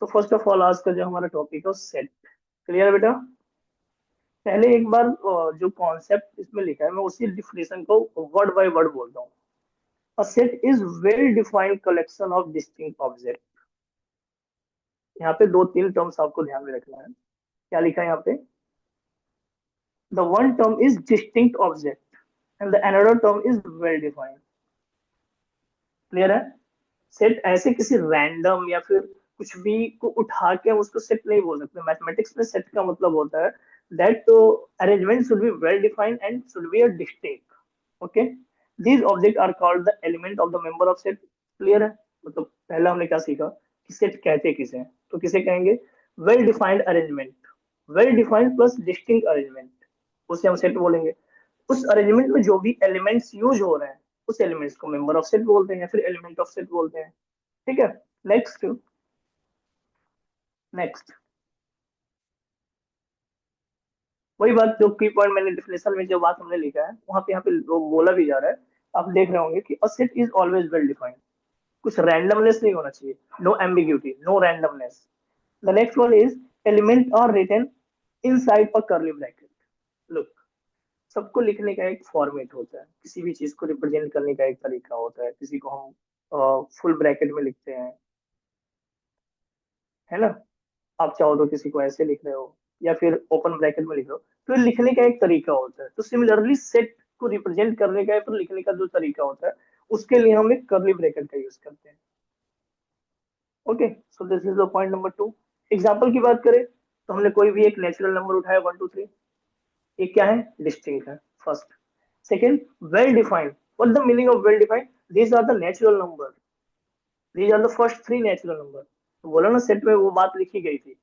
तो first of all आज का जो हमारा टॉपिक है सेट। क्लियर है बेटा? पहले एक बार जो कॉन्सेप्ट इसमें लिखा है मैं उसी डिफिनेशन को वर्ड बाय वर्ड बोलता हूँ। अ set is well defined collection of distinct object. यहाँ पे दो तीन टर्म्स आपको ध्यान में रखना है। क्या लिखा है यहाँ पे? The one term is distinct object and the another term is well defined. Clear है? सेट ऐसे किसी रैंडम या फिर कुछ भी को उठा के हम उसको सेट नहीं बोल सकते। मैथमेटिक्स में सेट का मतलब होता है that arrangement should be well defined and should be a distinct. Okay, these object are called the element of the member of set. Clear है? मतलब पहला हमने क्या सीखा कि सेट कहते किसे हैं, तो किसे कहेंगे? Well defined arrangement. Well defined plus distinct arrangement, उसे हम सेट बोलेंगे। उस अरेंजमेंट में जो भी एलिमेंट्स यूज हो रहे हैं उस एलिमेंट्स को मेंबर ऑफ सेट बोलते हैं या फिर एलिमेंट ऑफ सेट बोलते हैं। ठीक है? नेक्स्ट। नेक्स्ट वही बात जो की पॉइंट मैंने डिफिनेशन में जो बात हमने लिखा है वहां पे यहाँ पे बोला भी जा रहा है। आप देख रहे होंगे कि a set is always well defined. कुछ रैंडमनेस नहीं होना चाहिए। No ambiguity, no randomness. The next one is element are written inside a curly bracket. Look, सबको लिखने का एक फॉर्मेट होता है, किसी भी चीज को रिप्रेजेंट करने का एक तरीका होता है। किसी को हम फुल ब्रैकेट में लिखते हैं, है ना? आप चाहो तो किसी को ऐसे लिख रहे हो या फिर ओपन ब्रैकेट में लिख रहे हो, तो ये लिखने का एक तरीका होता है। तो सिमिलरली सेट को रिप्रेजेंट करने का या फिर लिखने का जो तरीका होता है उसके लिए हम एक कर्ली ब्रैकेट का यूज करते हैं। Okay, so this is the point number two. Example की बात करें तो हमने कोई भी एक नेचुरल नंबर उठाया 1 2 3। ये क्या है? डिस्टिंक्ट है, first. Second, well defined. What the meaning of well defined? These are the natural number, these are the first three natural number. तो बोला ना सेट में वो बात लिखी गई थी।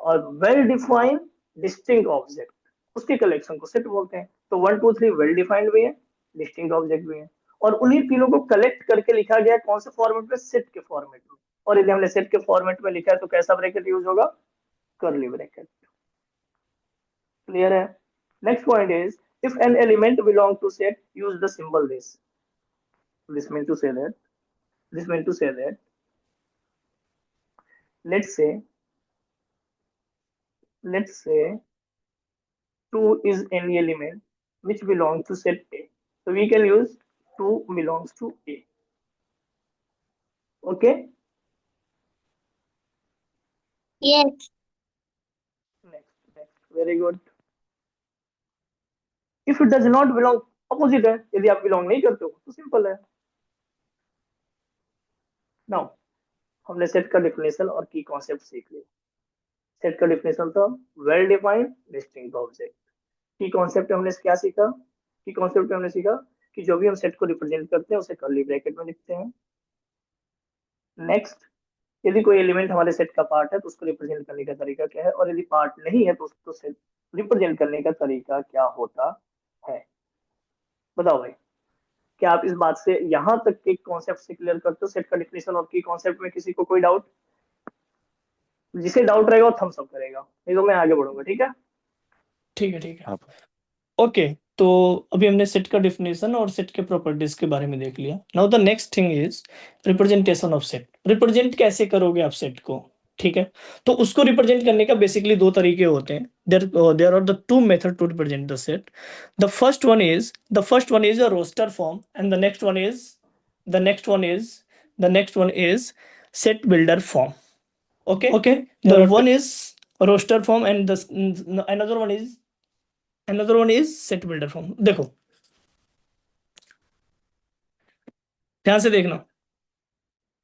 और वेल डिफाइंड डिस्टिंक्ट ऑब्जेक्ट, उसके कलेक्शन को सेट बोलते हैं। तो 1 2 3 वेल डिफाइंड भी है, डिस्टिंक्ट ऑब्जेक्ट भी है। और उन्हीं तीनों को कलेक्ट करके लिखा गया है कौन से फॉर्मेट में? सेट के फॉर्मेट में। और यदि हमने सेट के फॉर्मेट में लिखा है तो कैसा ब्रैकेट यूज होगा? Curly bracket. क्लियर है? Next point is if an element belong to set use the symbol this. This mean to say that, this mean to say that let's say, let's say 2 is any element which belongs to set A. So we can use 2 belongs to A. Okay? Yes. Next. Very good. If it does not belong, opposite है। यदि आप belong नहीं करते हो तो simple है। Now हमने set का डिफिनेशन और की कॉन्सेप्ट सीख लिया। सेट का डिफिनेशन था वेल डिफाइंड डिस्टिंक्ट ऑब्जेक्ट। की कॉन्सेप्ट हमने क्या सीखा? की कॉन्सेप्ट हमने सीखा कि जो भी हम सेट को रिप्रेजेंट करते हैं उसे कर्ली ब्रैकेट में लिखते हैं। नेक्स्ट, यदि कोई एलिमेंट हमारे सेट का पार्ट है तो उसको रिप्रेजेंट करने का तरीका क्या है, और यदि पार्ट नहीं है तो उसको सेट रिप्रेजेंट करने का तरीका क्या होता है? बताओ भाई, क्या आप इस बात से यहां तक के कॉन्सेप्ट से क्लियर करते हो? सेट का डिफिनेशन और की कॉन्सेप्ट में किसी को कोई डाउट? जिसे डाउट रहेगा वो थम्स अप करेगा, नहीं तो मैं आगे बढ़ूंगा। ठीक है? ठीक है, ठीक है। आप ओके, तो अभी हमने सेट का डिफिनेशन और सेट के प्रॉपर्टीज के बारे में देख लिया। Now the next thing is representation of set. Represent कैसे करोगे आप सेट को? ठीक है, तो उसको रिप्रेजेंट करने का बेसिकली दो तरीके होते हैं। There are the two method to represent the set. The first one is a roster form and the next one is set builder form. okay the one is roster form and the another one is set builder form। देखो, ध्यान से देखना,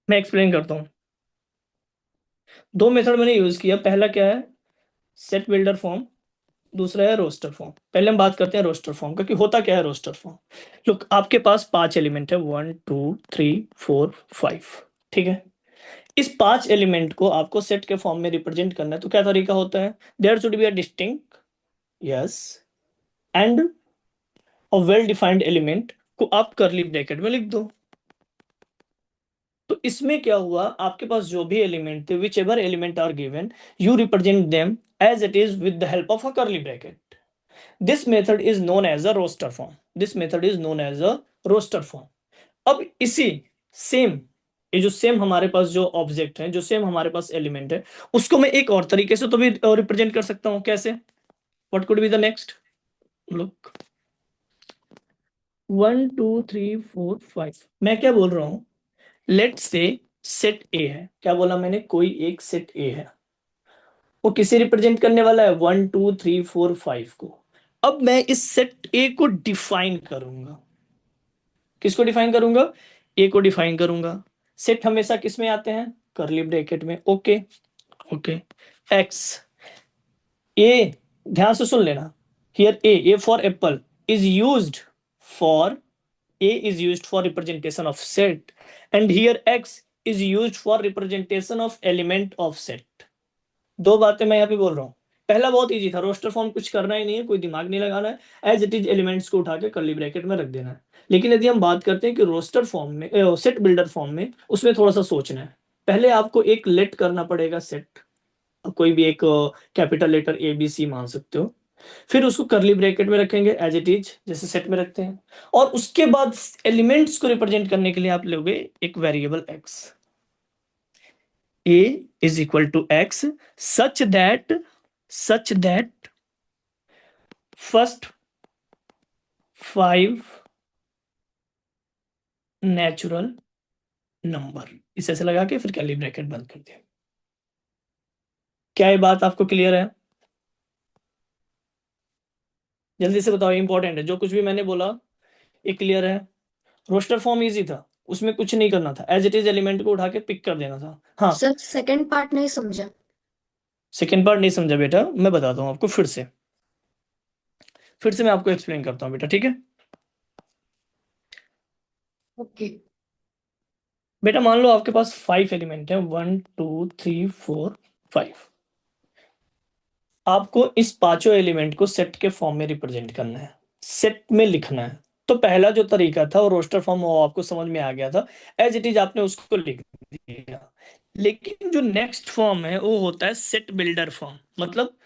मैं explain करता हूँ। दो method मैंने use किया। पहला क्या है? Set builder form. दूसरा है रोस्टर फॉर्म। पहले हम बात करते हैं रोस्टर फॉर्म का कि होता क्या है रोस्टर फॉर्म। लुक, आपके पास 5 एलिमेंट है, 1 2 3 4 5। ठीक है, इस 5 एलिमेंट को आपको सेट के फॉर्म में रिप्रेजेंट करना है। तो क्या तरीका होता है? There should be a distinct, yes, and a well defined element को आप कर्ली ब्रैकेट में लिख दो। तो इसमें क्या हुआ, आपके पास जो भी एलिमेंट थे, whichever element are given, you represent them as it is with the help of a curly bracket. This method is known as a roster form. अब इसी सेम ये जो सेम हमारे पास जो ऑब्जेक्ट है, जो सेम हमारे पास एलिमेंट है, उसको मैं एक और तरीके से तो भी रिप्रेजेंट कर सकता हूं। कैसे? What could be the next? Look, 1 2 3 4 5, मैं क्या बोल रहा हूं, लेट्स से सेट ए है। क्या बोला मैंने? कोई एक सेट ए है, वो किसे रिप्रेजेंट करने वाला है? 1 2 3 4 5 को। अब मैं इस सेट ए को डिफाइन करूंगा। किसको डिफाइन करूंगा? ए को डिफाइन करूंगा। सेट हमेशा किस में आते हैं? करली ब्रैकेट में। Okay okay. एक्स ए, ध्यान से सुन लेना, here A for Apple is used for, A is used for representation of set and here X is used for representation of element of set। दो बातें मैं यहाँ पे बोल रहा हूँ। पहला बहुत इजी था, रोस्टर फॉर्म कुछ करना ही नहीं है, कोई दिमाग नहीं लगाना है, एज इट इज एलिमेंट्स को उठा के कर्ली ब्रैकेट में रख देना है। लेकिन यदि हम बात करते हैं कि रोस्टर फॉर्म में, सेट बिल्डर फॉर्म में, उसमें थोड़ा सा सोचना है। पहले आपको एक लेट करना पड़ेगा सेट, कोई भी एक capital letter A B C मान सकते हो, फिर उसको करली ब्रैकेट में रखेंगे एज इट इज, जैसे सेट में रखते हैं, और उसके बाद एलिमेंट्स को रिप्रेजेंट करने के लिए आप लोगे एक variable x. A is equal to x such that first 5 natural number, इसे ऐसे लगा के फिर करली ब्रैकेट बंद कर दिया। क्या ये बात आपको क्लियर है? जल्दी से बताओ, इंपॉर्टेंट है, जो कुछ भी मैंने बोला ये क्लियर है? रोस्टर फॉर्म इजी था, उसमें कुछ नहीं करना था, एज इट इज एलिमेंट को उठा के पिक कर देना था। हाँ, सर सेकंड पार्ट नहीं समझा। सेकेंड पार्ट नहीं समझा बेटा, मैं बताता हूँ आपको फिर से मैं आपको एक्सप्लेन करता हूँ बेटा, ठीक है? ओके। बेटा मान लो आपके पास 5 एलिमेंट है, 1 2 3 4 5। आपको इस पांचों एलिमेंट को सेट के फॉर्म में रिप्रेजेंट करना है, सेट में लिखना है। तो पहला जो तरीका था वो रोस्टर फॉर्म, वो आपको समझ में आ गया था, एज इट इज आपने उसको लिख दिया। लेकिन जो नेक्स्ट फॉर्म है वो होता है सेट बिल्डर फॉर्म। मतलब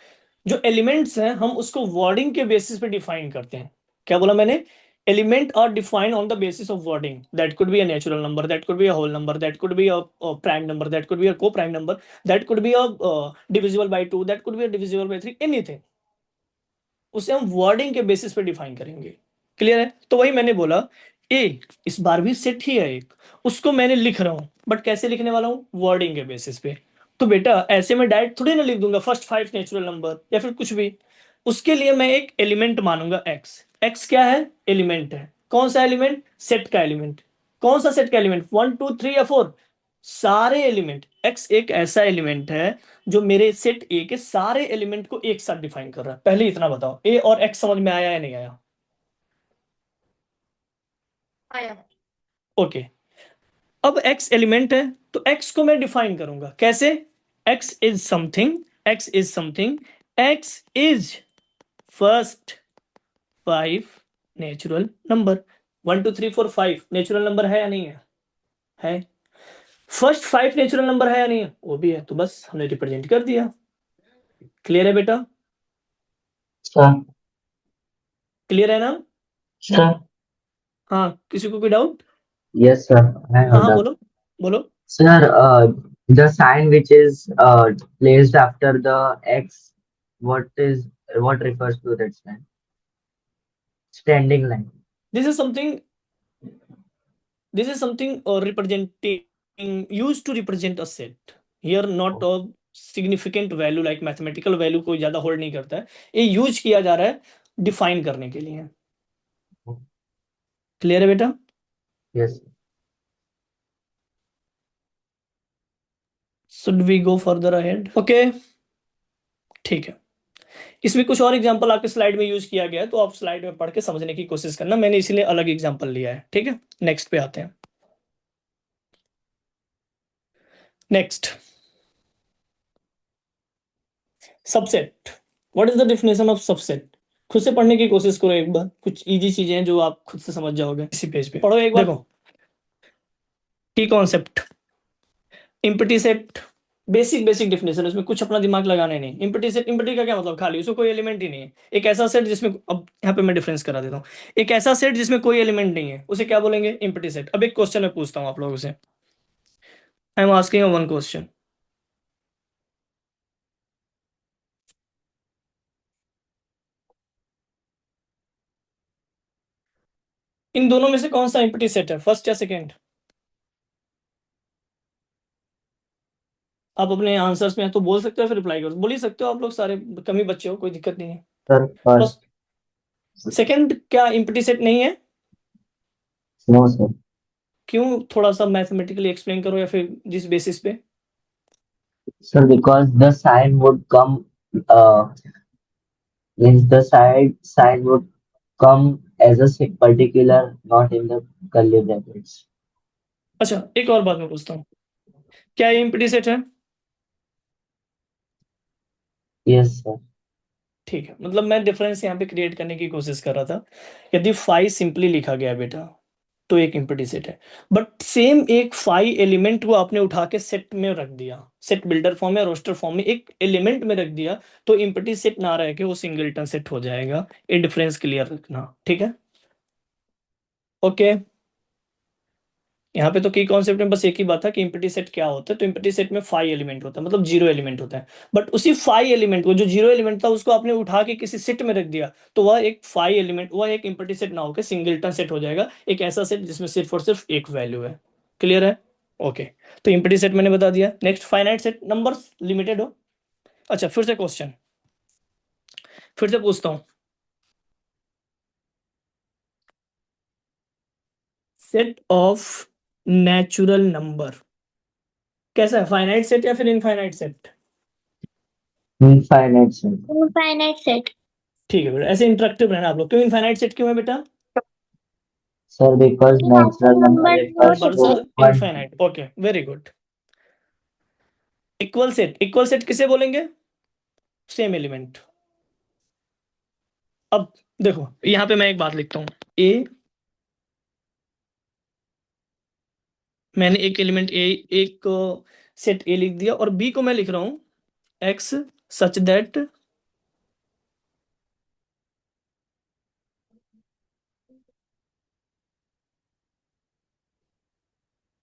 जो एलिमेंट्स हैं हम उसको वर्डिंग के बेसिस पे डिफाइन करते हैं। क्या बोला मैंने? Element are defined on the basis of wording, that could be a natural number, that could be a whole number, that could be a prime number, that could be a coprime number, that could be a divisible by 2, that could be a divisible by 3, anything, उसे हम wording के basis पे define करेंगे। Clear है? तो वही मैंने बोला, ए इस बार भी सेट ही है एक, उसको मैंने लिख रहा हूं, बट कैसे लिखने वाला हूं? वर्डिंग के बेसिस पे। तो बेटा ऐसे में डायरेक्ट थोड़ी ना लिख दूंगा फर्स्ट 5 नेचुरल नंबर या फिर कुछ भी। उसके लिए मैं एक एलिमेंट मानूंगा एक्स। एक्स क्या है? एलिमेंट है। कौन सा एलिमेंट? सेट का एलिमेंट। कौन सा सेट का एलिमेंट? 1 2 3 या 4? सारे एलिमेंट। एक्स एक ऐसा एलिमेंट है जो मेरे सेट ए के सारे एलिमेंट को एक साथ डिफाइन कर रहा है। पहले इतना बताओ, ए और एक्स समझ में आया या नहीं आया? आया। ओके। अब एक्स एलिमेंट है तो एक्स को मैं डिफाइन करूंगा कैसे? X is something, x is something, x is first 5 natural number. 1 2 3 4 5 natural number है या नहीं है? है। फर्स्ट 5 नेचुरल नंबर है या नहीं है? वो भी है, तो बस हमने रिप्रेजेंट कर दिया। क्लियर है बेटा? सर क्लियर है ना? सर हाँ, किसी को कोई डाउट? yes sir I हाँ have हाँ, that बोलो बोलो। sir the sign which is placed after the x what refers to that sign standing line This is something, representing, used to represent a set. Here not a significant value like mathematical value कोई ज्यादा hold नहीं करता है, ये use किया जा रहा है डिफाइन करने के लिए। क्लियर है बेटा? yes should we go further ahead? Okay, ठीक है। इसमें कुछ और एग्जांपल आपके स्लाइड में यूज किया गया है, तो आप स्लाइड में पढ़ के समझने की कोशिश करना, मैंने इसीलिए अलग एग्जांपल लिया है, ठीक है? नेक्स्ट पे आते हैं। Next, subset. What is the definition of subset? खुद से पढ़ने की कोशिश करो एक बार, कुछ इजी चीजें हैं जो आप खुद से समझ जाओगे। इसी पेज पे पढ़ो एक बार। देखो, की concept, empty set, basic definition, उसमें कुछ अपना दिमाग लगाना ही नहीं। इम्पटी सेट, इम्पटी का क्या मतलब? खाली, उसमें कोई एलिमेंट ही नहीं है। एक ऐसा सेट जिसमें, अब यहाँ पे मैं डिफरेंस करा देता हूँ, एक ऐसा सेट जिसमें कोई एलिमेंट नहीं है उसे क्या बोलेंगे? Empty set. अब एक क्वेश्चन मैं पूछता हूँ आप लोगों से, I am asking one question. इन दोनों में से कौन सा एम्प्टी सेट है, फर्स्ट या सेकेंड? आप अपने आंसर्स में तो बोल सकते हो, फिर रिप्लाई करो. बोल ही सकते हो आप लोग सारे, कमी बच्चे हो, कोई दिक्कत नहीं है. Sir first. सेकेंड क्या एम्प्टी सेट नहीं है? No sir. क्यों, थोड़ा सा मैथमेटिकली एक्सप्लेन करो, या फिर जिस बेसिस पे. Sir, because the sign would come, means the sign would come as a particular, not in the curly brackets. अच्छा, एक और बात मैं पूछता हूँ, क्या ये एम्प्टी सेट है? Yes, sir. ठीक है, मतलब मैं डिफरेंस यहाँ पे क्रिएट करने की कोशिश कर रहा था. यदि फाई सिंपली लिखा गया बेटा, तो एक एम्प्टी सेट है. बट सेम एक फाई एलिमेंट को आपने उठा के सेट में रख दिया, सेट बिल्डर फॉर्म या रोस्टर फॉर्म में एक एलिमेंट में रख दिया, तो एम्प्टी सेट ना रह के वो सिंगलटन सेट हो जाएगा. ये डिफरेंस क्लियर रखना, ठीक है? ओके. यहाँ पे तो की कॉन्सेप्ट में बस एक ही बात था कि एम्प्टी सेट क्या होता है. तो एम्प्टी सेट में 5 एलिमेंट होता है, मतलब 0 एलिमेंट होता है. बट उसी 5 एलिमेंट को, जो 0 एलिमेंट था, उसको आपने उठा के किसी सेट में रख दिया, तो वह एक 5 एलिमेंट, वह एक एम्प्टी सेट ना होकर सिंगलटन सेट हो जाएगा. एक ऐसा सेट जिसमें सिर्फ और सिर्फ एक वैल्यू है. क्लियर है? ओके. तो एम्प्टी सेट मैंने बता दिया. Next, finite set, number limited हो. अच्छा, फिर से क्वेश्चन, फिर से पूछता हूँ. सेट ऑफ नेचुरल नंबर कैसा है, फाइनाइट सेट या फिर infinite set? Infinite set. Infinite set. ठीक है बेटा, ऐसे इंटरेक्टिव रहना आप लोग. क्यों इनफाइनाइट सेट क्यों है बेटा? Sir, because natural number refers numbers to are one. Infinite. Okay, very good. Equal set, equal set किसे बोलेंगे? Same element. अब देखो, यहां पे मैं एक बात लिखता हूं. ए, मैंने एक एलिमेंट ए, एक सेट ए लिख दिया, और बी को मैं लिख रहा हूं एक्स सच दैट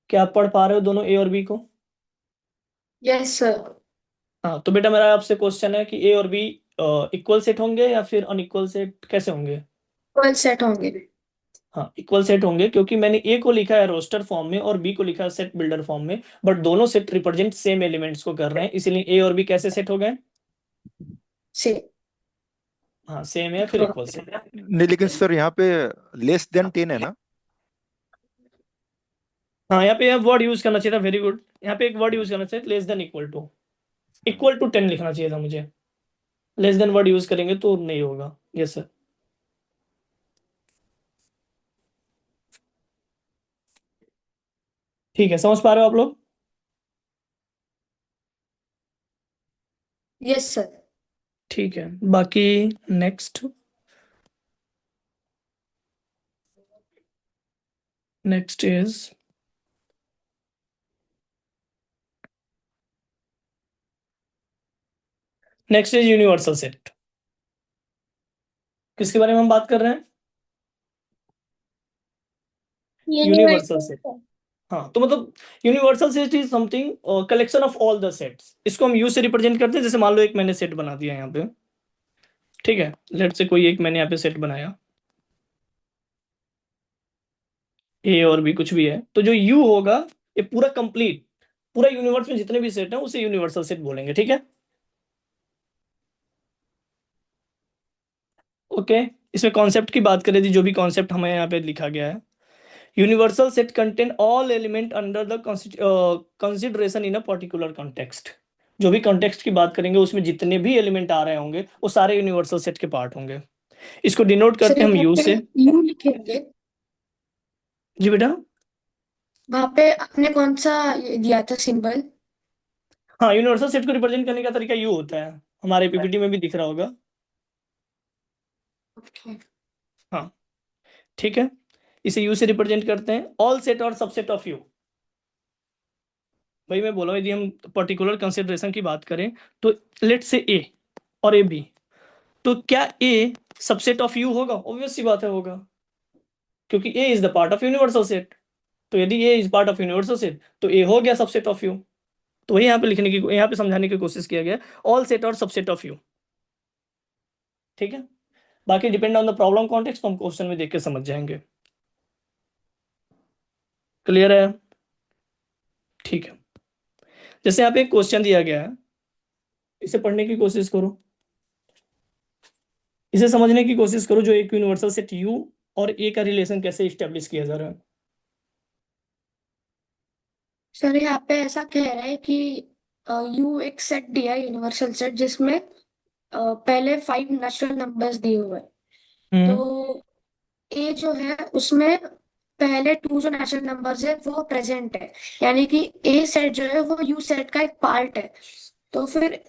क्या आप पढ़ पा रहे हो दोनों ए और बी को? Yes, sir. हाँ, तो बेटा मेरा आपसे क्वेश्चन है कि ए और बी इक्वल सेट होंगे या फिर अनइक्वल सेट, कैसे होंगे? Equal set होंगे. हाँ, इक्वल सेट होंगे, क्योंकि मैंने ए को लिखा है रोस्टर फॉर्म में और बी को लिखा है सेट बिल्डर फॉर्म में, बट दोनों सेट रिप्रेजेंट सेम एलिमेंट्स को कर रहे हैं, इसीलिए ए और बी कैसे सेट हो गए? Same. हाँ, सेम है, फिर इक्वल सेट. नहीं, लेकिन सर यहाँ पे लेस देन 10 है ना? हाँ, यहाँ पे वर्ड यूज करना चाहिए था. Very good. यहाँ पे एक वर्ड यूज करना चाहिए, लेस देन इक्वल टू 10 लिखना चाहिए था मुझे. लेस देन वर्ड यूज करेंगे तो नहीं होगा. Yes sir. ठीक है, समझ पा रहे हो आप लोग? Yes, sir. ठीक है, बाकी next, next is universal set. किसके बारे में हम बात कर रहे हैं? Universal set. हाँ, तो मतलब universal set is something collection of all the sets. इसको हम यू से रिप्रेजेंट करते हैं. जैसे मान लो एक मैंने सेट बना दिया यहाँ पे, ठीक है, लेट से कोई एक मैंने यहाँ पे सेट बनाया, ए और बी कुछ भी है, तो जो यू होगा, ये पूरा कंप्लीट, पूरा यूनिवर्स में जितने भी सेट हैं उसे यूनिवर्सल सेट बोलेंगे. ठीक है, ओके. इसमें कॉन्सेप्ट की बात करें थी, जो भी कॉन्सेप्ट हमें यहाँ पे लिखा गया है, universal set contain all element under the consideration in a particular context. जो भी कॉन्टेक्स्ट की बात करेंगे, उसमें जितने भी एलिमेंट आ रहे होंगे वो सारे यूनिवर्सल सेट के पार्ट होंगे. इसको डिनोट करते हैं हम यू से. यू लिखेंगे. जी बेटा. वहां पे आपने कौन सा ये दिया था सिंबल? हाँ, यूनिवर्सल सेट को रिप्रेजेंट करने का तरीका यू होता है, हमारे पीपीटी में भी दिख रहा होगा. Okay. हाँ, ठीक है. इसे यू से रिप्रेजेंट करते हैं. ऑल सेट और सबसेट ऑफ यू, भाई मैं बोला हूँ, यदि हम पर्टिकुलर कंसिडरेशन की बात करें, तो लेट से ए और ए बी, तो क्या ए सबसेट ऑफ यू होगा? ऑब्वियस सी बात है, होगा, क्योंकि A is the part of universal set. तो यदि A is part of universal set तो ए हो गया सबसेट ऑफ यू। तो वही यहाँ पे लिखने की, यहाँ पे समझाने की कोशिश किया गया, ऑल सेट और सबसेट ऑफ यू। ठीक है, बाकी depend on the problem context हम क्वेश्चन में देख के समझ जाएंगे। क्लियर है? ठीक है, जैसे यहाँ पे एक क्वेश्चन दिया गया है, इसे पढ़ने की कोशिश करो, इसे समझने की कोशिश करो, जो एक यूनिवर्सल सेट यू और ए का रिलेशन कैसे स्टेब्लिश किया जा रहा है। सर यहाँ पे ऐसा कह रहा है कि यू एक सेट दिया है, यूनिवर्सल सेट, जिसमें पहले 5 नेचुरल नंबर्स दिए हुए हैं। हम्म तो ए जो है उसमें पहले 2 जो नेचुरल नंबर्स है वो प्रेजेंट है, यानी कि ए सेट जो है वो यू सेट का एक पार्ट है। तो फिर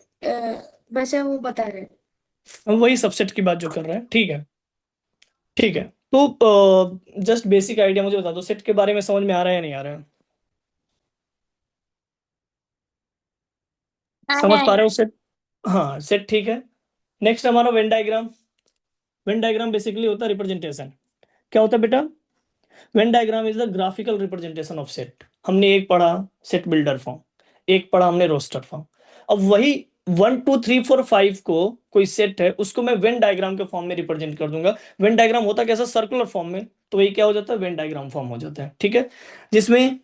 वैसे वो बता रहे हैं। हम वही सबसेट की बात जो कर रहे हैं। ठीक है, ठीक है, तो जस्ट बेसिक आइडिया मुझे बता दो, सेट के बारे में समझ में आ रहा है या नहीं आ रहा है? समझ पा रहे हो सेट? हाँ, सेट ठीक है। नेक्स्ट हमारा Venn diagram. Venn diagram basically होता है रिप्रेजेंटेशन। क्या होता है बेटा? Venn diagram is the graphical representation of set. हमने एक पढ़ा सेट बिल्डर फॉर्म, एक पढ़ा हमने रोस्टर फॉर्म। अब वही 1 2 3 4 5 को कोई सेट है, उसको मैं वेन डायग्राम के फॉर्म में रिप्रेजेंट कर दूंगा। वेन डायग्राम होता कैसा? सर्कुलर फॉर्म में, तो वही क्या हो जाता है? वेन डायग्राम फॉर्म हो जाता है। ठीक है, जिसमें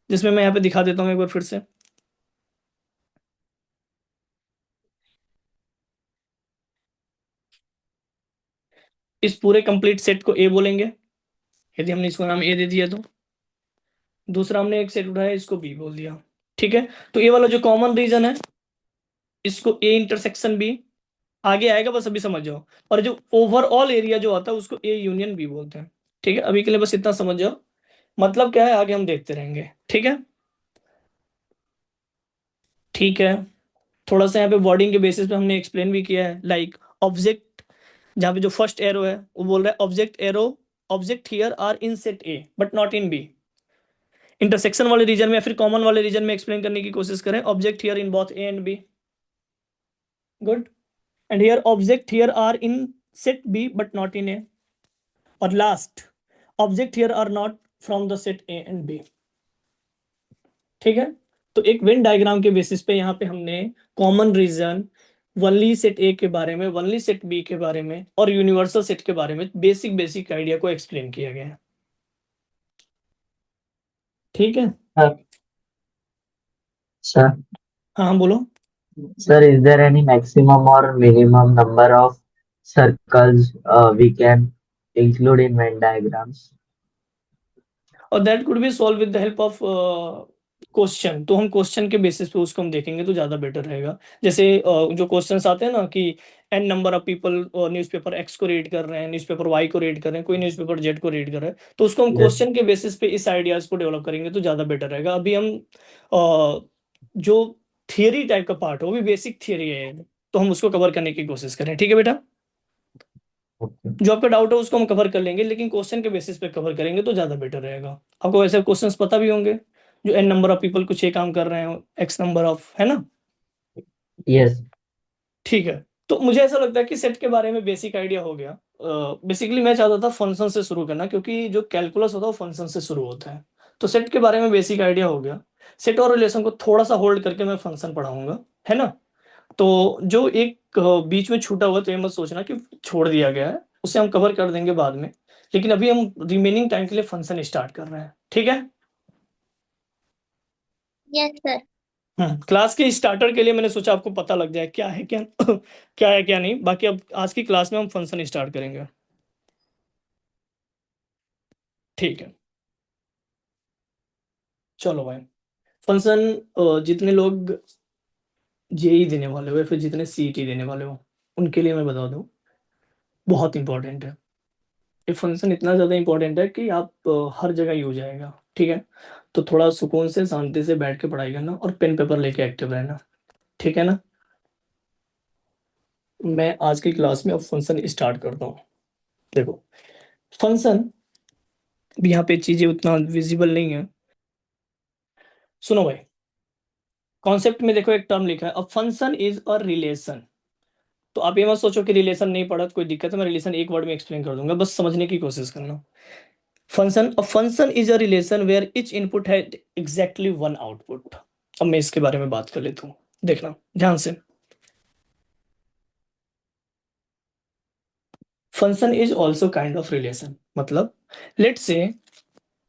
जिसमें मैं यहाँ पे दिखा देता हूँ एक बार फिर से। इस पूरे कंप्लीट सेट को ए बोलेंगे, यदि हमने इसको नाम ए दे दिया तो। दूसरा हमने एक सेट उठाया, इसको बी बोल दिया। ठीक है, तो ये वाला जो कॉमन रीजन है, इसको ए इंटरसेक्शन बी, आगे आएगा, बस अभी समझ जाओ। और जो ओवरऑल एरिया जो आता है उसको ए यूनियन बी बोलते हैं। ठीक है, अभी के लिए बस इतना समझ जाओ, मतलब क्या है आगे हम देखते रहेंगे। ठीक है, ठीक है, थोड़ा सा यहाँ पे वर्डिंग के बेसिस पे हमने एक्सप्लेन भी किया है, लाइक ऑब्जेक्ट, जहाँ पे जो फर्स्ट एरो है वो बोल रहा है object arrow, object here are in set A but not in B. Intersection वाले रीजन में या फिर कॉमन वाले रीजन में एक्सप्लेन करने की कोशिश करें, object here in both A and B. Good, and here object here are in set B but not in A. और last, object here are not from the set A and B. ठीक है, तो एक when diagram के basis पे यहाँ पे हमने common region, only set A के बारे में, वनली सेट बी के बारे में और यूनिवर्सल सेट के बारे में बेसिक बेसिक आइडिया को एक्सप्लेन किया गया है। ठीक है Sir, हाँ हाँ बोलो। sir, is there any maximum or minimum number of circles we can include in Venn diagrams? और that could B solve with the help of question. तो हम क्वेश्चन के बेसिस पे उसको हम देखेंगे तो ज्यादा बेटर रहेगा। जैसे जो क्वेश्चंस आते हैं ना कि n number of people newspaper x को रीड कर रहे हैं, न्यूज़पेपर वाई को रीड कर रहे हैं, कोई न्यूज़पेपर जेड को रीड कर रहा है, तो उसको हम Yes. क्वेश्चन के बेसिस पे इस आइडियाज को डेवलप करेंगे तो ज्यादा बेटर रहेगा। अभी हम जो थियरी टाइप का पार्ट है वो भी बेसिक थियरी है, तो हम उसको कवर करने की कोशिश करें। ठीक है बेटा, Okay. जो आपका डाउट है उसको हम कवर कर लेंगे, लेकिन क्वेश्चन के बेसिस पे कवर करेंगे तो ज्यादा बेटर रहेगा। आपको ऐसे क्वेश्चंस पता भी होंगे, जो एन नंबर ऑफ पीपल कुछ ये काम कर रहे हैं, एक्स नंबर ऑफ, है ना? Yes. ठीक है, तो मुझे ऐसा लगता है कि सेट के बारे में बेसिक आइडिया हो गया। बेसिकली मैं चाहता था फंक्शन से शुरू करना, क्योंकि जो कैलकुलस होता है वो फंक्शन से शुरू होता है। तो सेट के बारे में बेसिक आइडिया हो गया, सेट और रिलेशन को थोड़ा सा होल्ड करके मैं फंक्शन पढ़ाऊंगा, है ना? तो जो एक बीच में छूटा हुआ, तो ये मत सोचना कि छोड़ दिया गया है, उसे हम कवर कर देंगे बाद में, लेकिन अभी हम रिमेनिंग टाइम के लिए फंक्शन स्टार्ट कर रहे हैं। ठीक है, यस सर। क्लास के स्टार्टर के लिए मैंने सोचा आपको पता लग जाए क्या है क्या क्या है क्या नहीं। बाकी अब आज की क्लास में हम फंक्शन स्टार्ट करेंगे। ठीक है, चलो भाई, फंक्शन जितने लोग जेई देने वाले हो या फिर जितने सीईटी देने वाले हो उनके लिए मैं बता दूं, बहुत इंपॉर्टेंट है ये फंक्शन। इतना ज़्यादा इंपॉर्टेंट है कि आप हर जगह यूज आएगा। ठीक है, तो थोड़ा सुकून से शांति से बैठ के पढ़ाई करना और पेन पेपर लेके एक्टिव रहना। ठीक है ना? मैं आज की क्लास में अब फंक्शन स्टार्ट करता हूँ। देखो फंक्शन, यहाँ पे चीजें उतना विजिबल नहीं है, सुनो भाई। कॉन्सेप्ट में देखो एक टर्म लिखा है, a function is a relation. तो आप ये मत सोचो कि रिलेशन नहीं पढ़ा तो कोई दिक्कत है, मैं रिलेशन एक वर्ड में एक्सप्लेन कर दूंगा, बस समझने की कोशिश करना। Function, a function is a relation where each input है एग्जैक्टली वन आउटपुट। अब मैं इसके बारे में बात कर लेता हूँ, देखना ध्यान से। Function is also kind of relation, मतलब लेट से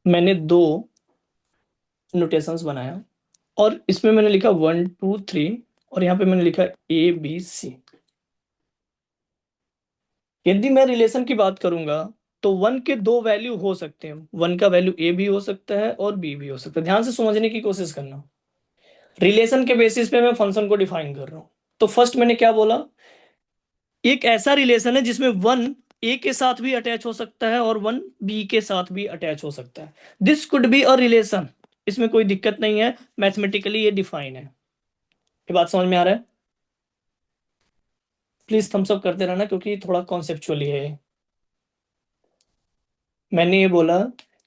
मैंने दो नोटेशंस बनाया और इसमें मैंने लिखा 1 2 3 और यहाँ पे मैंने लिखा ABC। यदि मैं रिलेशन की बात करूंगा तो 1 के दो वैल्यू हो सकते हैं, 1 का वैल्यू A भी हो सकता है और B भी हो सकता है। ध्यान से समझने की कोशिश करना, रिलेशन के बेसिस पे मैं फंक्शन को डिफाइन कर रहा हूं। तो फर्स्ट मैंने क्या बोला, एक ऐसा रिलेशन है जिसमें 1 A के साथ भी अटैच हो सकता है और 1 B के साथ भी अटैच हो सकता है। This could be a relation, इसमें कोई दिक्कत नहीं है, मैथमेटिकली ये डिफाइन है। ये बात समझ में आ रहा है? प्लीज थम्स अप करते रहना क्योंकि थोड़ा कॉन्सेप्चुअली है। मैंने ये बोला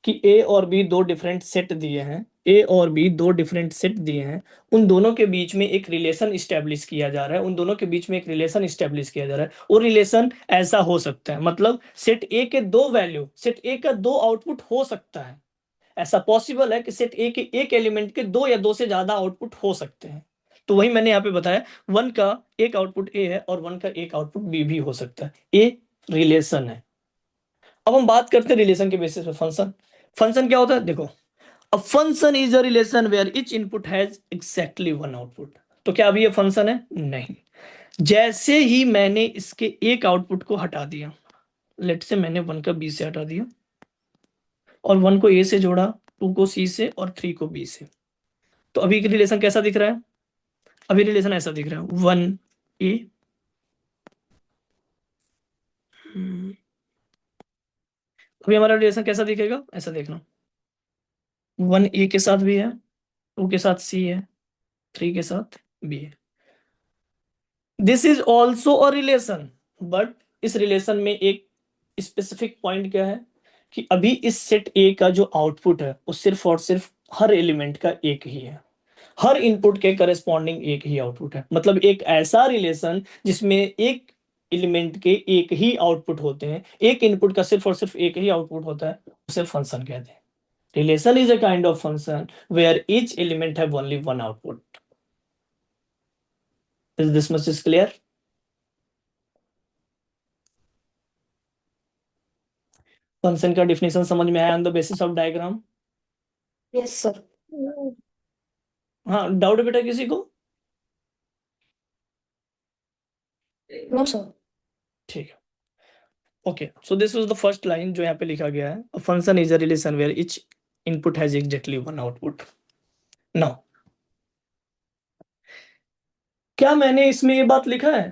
कि ए और बी दो डिफरेंट सेट दिए हैं, ए और बी दो डिफरेंट सेट दिए हैं, उन दोनों के बीच में एक रिलेशन इस्टेब्लिश किया जा रहा है, उन दोनों के बीच में एक रिलेशन इस्टेब्लिश किया जा रहा है। वो रिलेशन ऐसा हो सकता है, मतलब सेट ए के दो वैल्यू, सेट ए का दो आउटपुट हो सकता है। ऐसा पॉसिबल है कि सेट ए के एक एलिमेंट के दो या दो से ज्यादा आउटपुट हो सकते हैं। तो वही मैंने यहाँ पे बताया, 1 का एक आउटपुट ए है और 1 का एक आउटपुट बी भी हो सकता है। ए रिलेशन है। अब हम बात करते हैं रिलेशन के बेसिस पे फंक्शन। फंक्शन क्या होता है, देखो, a function is a relation where each input has exactly one output. तो क्या अभी ये फंक्शन है? नहीं। जैसे ही मैंने इसके एक आउटपुट को हटा दिया, लेट से मैंने 1 का B से हटा दिया और 1 को A से जोड़ा, 2 को C से और 3 को B से, तो अभी की रिलेशन कैसा दिख रहा है? अभी रिलेशन ऐसा दिख रहा है, 1A, अभी हमारा रिलेशन कैसा दिखेगा, ऐसा देखना, 1A के साथ भी है, 2 के साथ C है, 3 के साथ B है। This is also a relation, but इस रिलेशन में एक स्पेसिफिक पॉइंट क्या है कि अभी इस सेट ए का जो आउटपुट है वो सिर्फ और सिर्फ हर एलिमेंट का एक ही है, हर इनपुट के करस्पॉन्डिंग एक ही आउटपुट है। मतलब एक ऐसा रिलेशन जिसमें एक एलिमेंट के एक ही आउटपुट होते हैं, एक इनपुट का सिर्फ और सिर्फ एक ही आउटपुट होता है, उसे फंक्शन कहते हैं। Relation is a kind of function where each element have only one output. Is this much is clear? Function का डिफिनेशन समझ में आया on the basis of diagram? Yes sir. हाँ, डाउट बेटा किसी को? No sir. ठीक है, okay. So this was the first line जो यहाँ पे लिखा गया है, a function is a relation where each input has exactly one output. Now, क्या मैंने इसमें ये बात लिखा है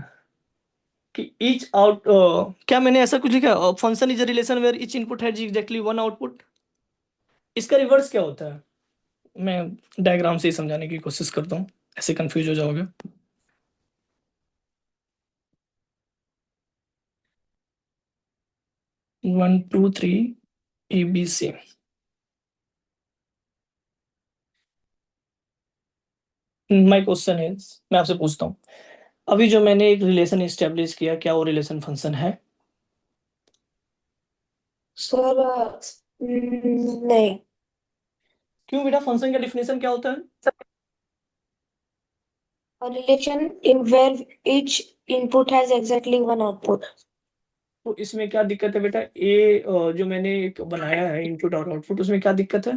कि ईच आउट, क्या मैंने ऐसा कुछ लिखा है, function is a relation where each input has exactly one output? इसका रिवर्स क्या होता है? मैं डायग्राम से ही समझाने की कोशिश करता हूँ, ऐसे कंफ्यूज हो जाओगे। 1 2 3 ABC। माय क्वेश्चन इज, मैं आपसे पूछता हूँ, अभी जो मैंने एक रिलेशन एस्टेब्लिश किया, क्या वो रिलेशन फंक्शन है? सर नहीं। क्यों बेटा, फंक्शन का डिफिनेशन क्या होता है? A relation in where each input has exactly one output. तो इसमें क्या दिक्कत है बेटा? ए जो मैंने एक बनाया है इनपुट और आउटपुट, उसमें क्या दिक्कत है?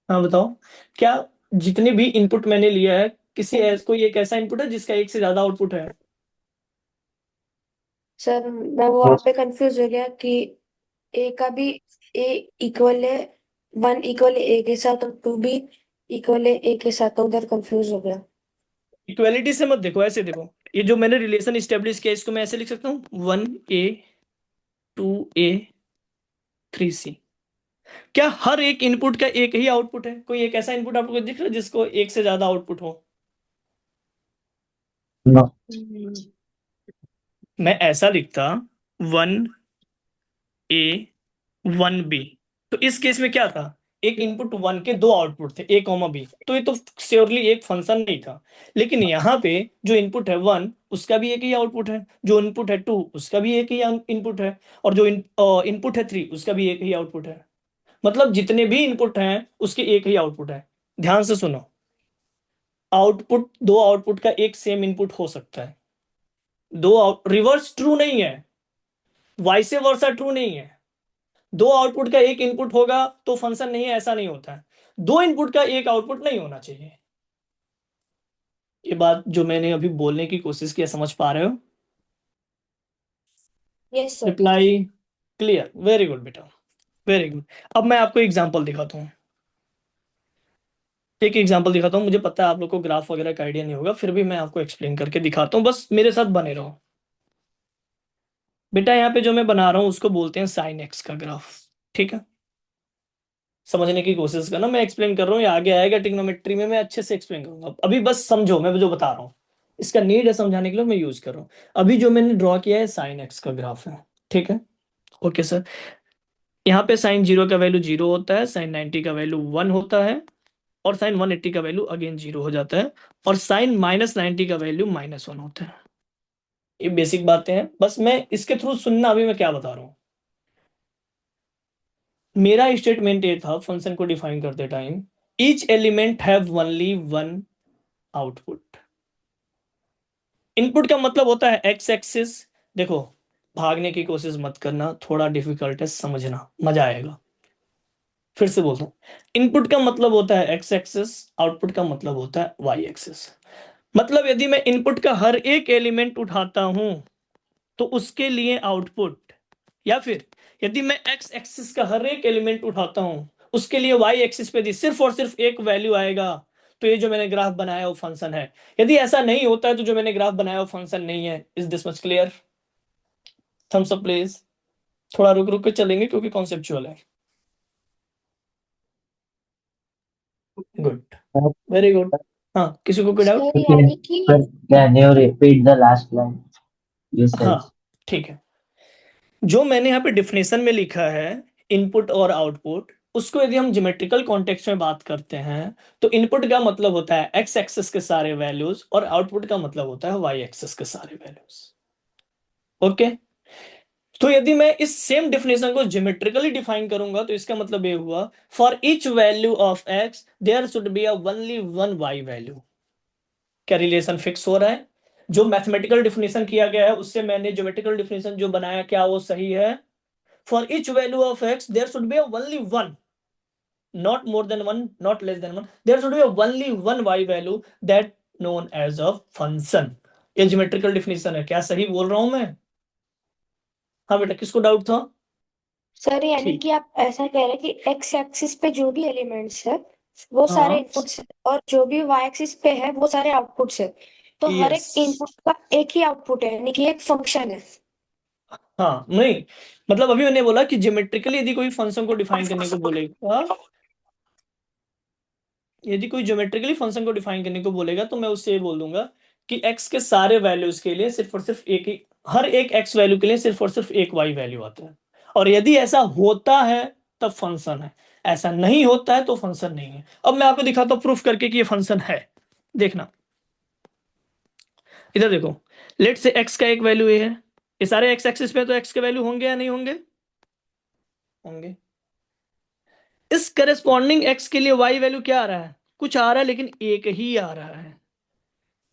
हाँ बताओ, क्या जितने भी इनपुट मैंने लिया है, कोई एक ऐसा इनपुट है जिसका एक से ज्यादा आउटपुट है? सर मैं वो वहाँ पे कंफ्यूज हो गया कि ए का भी ए इक्वल है, 1 इक्वल है ए के साथ और 2 भी इक्वल है ए के साथ, तो उधर कंफ्यूज हो गया। इक्वालिटी से मत देखो, ऐसे देखो, ये जो मैंने रिलेशन इस्टेब्लिश किया इसको मैं ऐसे लिख सकता हूँ, 1A 2A 3C। क्या हर एक इनपुट का एक ही आउटपुट है? कोई एक ऐसा इनपुट आपको दिख रहा है जिसको एक से ज्यादा आउटपुट हो? No. मैं ऐसा लिखता, 1A 1B, तो इस केस में क्या था, एक इनपुट 1 के दो आउटपुट थे a कॉमा b, तो ये तो श्योरली एक फंक्शन नहीं था। लेकिन यहाँ पे जो इनपुट है 1 उसका भी एक ही आउटपुट है, जो इनपुट है 2 उसका भी एक ही इनपुट है, और जो इनपुट है 3 उसका भी एक ही आउटपुट है। मतलब जितने भी इनपुट हैं उसके एक ही आउटपुट है। ध्यान से सुनो, आउटपुट दो आउटपुट का एक सेम इनपुट हो सकता है, रिवर्स ट्रू नहीं है, वाइस वर्सा ट्रू नहीं है। दो आउटपुट का एक इनपुट होगा तो फंक्शन नहीं है, ऐसा नहीं होता है। दो इनपुट का एक आउटपुट नहीं होना चाहिए। ये बात जो मैंने अभी बोलने की कोशिश किया, समझ पा रहे हो? Yes sir. Reply clear, very good बेटा, वेरी गुड। अब मैं आपको एग्जांपल दिखाता हूँ, एक एग्जांपल दिखाता हूँ। मुझे पता है आप लोग को ग्राफ वगैरह का आइडिया नहीं होगा, फिर भी मैं आपको एक्सप्लेन करके दिखाता हूँ, बस मेरे साथ बने रहो बेटा। यहाँ पे जो मैं बना रहा हूँ उसको बोलते हैं साइन एक्स का ग्राफ, ठीक है? समझने की कोशिश करना, मैं एक्सप्लेन कर रहा हूँ, ये आगे आएगा ट्रिग्नोमेट्री में, मैं अच्छे से एक्सप्लेन करूंगा। अभी बस समझो मैं जो बता रहा हूँ, इसका नीड है समझाने के लिए, मैं यूज कर रहा हूँ। अभी जो मैंने ड्रॉ किया है साइन एक्स का ग्राफ है, ठीक है? ओके सर, यहाँ पे साइन 0 का वैल्यू 0 होता है, साइन 90 का वैल्यू 1 होता है, और साइन 180 का वैल्यू अगेन 0 हो जाता है, और साइन -90 का वैल्यू -1 होता है। ये बेसिक बातें हैं, बस मैं इसके थ्रू सुनना अभी मैं क्या बता रहा हूँ। मेरा स्टेटमेंट ये था फंक्शन को डिफाइन करते time, each element have only one output. Input का मतलब होता है एक्स एक्सिस। देखो, भागने की कोशिश मत करना, थोड़ा डिफिकल्ट है समझना, मजा आएगा। फिर से बोलता हूँ, इनपुट का मतलब होता है एक्स एक्सिस, आउटपुट का मतलब होता है वाई एक्सिस। मतलब यदि मैं इनपुट का हर एक एलिमेंट उठाता हूं तो उसके लिए आउटपुट, या फिर यदि मैं एक्स एक्सिस का हर एक एलिमेंट उठाता हूं उसके लिए वाई एक्सिस पे सिर्फ और सिर्फ एक वैल्यू आएगा, तो ये जो मैंने ग्राफ बनाया वो फंक्शन है। यदि ऐसा नहीं होता है तो जो मैंने ग्राफ बनाया वो फंक्शन नहीं है। Is this much clear? Thumbs up please. थोड़ा रुक रुक के चलेंगे क्योंकि कॉन्सेप्चुअल है। Good, very good. हाँ, किसी को कोई डाउट? सर यानी कि But can you repeat the last line you said? हाँ ठीक है, जो मैंने यहाँ पे डिफिनेशन में लिखा है इनपुट और आउटपुट, उसको यदि हम ज्योमेट्रिकल कॉन्टेक्स्ट में बात करते हैं तो इनपुट का मतलब होता है एक्स एक्सिस के सारे वैल्यूज, और आउटपुट का मतलब होता है वाई एक्सिस के सारे वैल्यूज। ओके, तो यदि मैं इस सेम डिफिनेशन को ज्योमेट्रिकली डिफाइन करूंगा तो इसका मतलब ये हुआ, for each value of x there should be only one y value. क्या रिलेशन फिक्स हो रहा है? जो मैथमेटिकल डिफिनेशन किया गया है उससे मैंने ज्योमेट्रिकल डिफिनेशन जो बनाया, क्या वो सही है? For each value of x, there should be only one, not more than one, not less than one. There should be only one y value that known as a function. ये geometrical definition है, क्या सही बोल रहा हूं मैं? हाँ बेटा, किसको डाउट था? सर यानी ठीक, कि आप ऐसा कह रहे हैं कि एक्स एक्सिस पे जो भी एलिमेंट्स है वो सारे हाँ, इनपुट्स है, और जो भी वाई एक्सिस पे है वो सारे आउटपुट्स है। तो हर यस, एक इनपुट का एक ही आउटपुट है, यानी कि एक फंक्शन है। हाँ नहीं, मतलब अभी मैंने बोला कि ज्योमेट्रिकली यदि कोई फंक्शन को डिफाइन करने को बोलेगा, यदि कोई ज्योमेट्रिकली फंक्शन को डिफाइन करने को बोलेगा तो मैं उससे ये बोल दूंगा कि x के सारे वैल्यूज के लिए सिर्फ और सिर्फ एक ही, हर एक x वैल्यू के लिए सिर्फ और सिर्फ एक y वैल्यू आता है, और यदि ऐसा होता है तब फंक्शन है, ऐसा नहीं होता है तो फंक्शन नहीं है। अब मैं आपको दिखाता हूं प्रूफ करके कि ये फंक्शन है। देखना, इधर देखो, लेट से x का एक वैल्यू ये है, ये सारे x एक्सिस पे तो x के वैल्यू होंगे या नहीं होंगे? होंगे। इस करस्पॉन्डिंग x के लिए y वैल्यू क्या आ रहा है? कुछ आ रहा है लेकिन एक ही आ रहा है।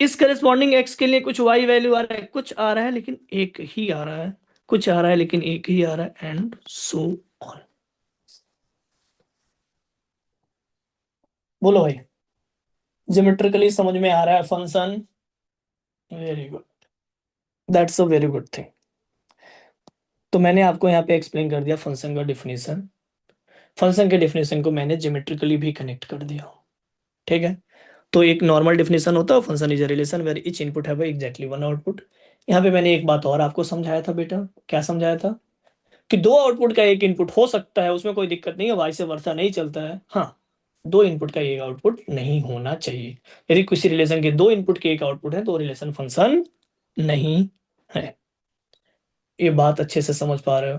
इस करस्पॉन्डिंग x के लिए कुछ y वैल्यू आ रहा है, कुछ आ रहा है लेकिन एक ही आ रहा है, कुछ आ रहा है लेकिन एक ही आ रहा है, एंड सो ऑन। बोलो भाई, ज्योमेट्रिकली समझ में आ रहा है function? Very good, that's a very good thing. तो मैंने आपको यहाँ पे एक्सप्लेन कर दिया फंक्शन का डिफिनेशन, फंक्शन के डिफिनेशन को मैंने ज्योमेट्रिकली भी कनेक्ट कर दिया, ठीक है? तो एक नॉर्मल डिफिनेशन होता है, function is a relation where each input have exactly one output. यहाँ पे मैंने एक बात और आपको समझाया था बेटा, क्या समझाया था? कि दो आउटपुट का एक इनपुट हो सकता है, उसमें कोई दिक्कत नहीं है, वाई से वर्सा नहीं चलता है। हाँ, दो इनपुट का एक आउटपुट नहीं होना चाहिए। यदि किसी रिलेशन के दो इनपुट के एक आउटपुट है तो रिलेशन फंक्शन नहीं है। ये बात अच्छे से समझ पा रहे हो?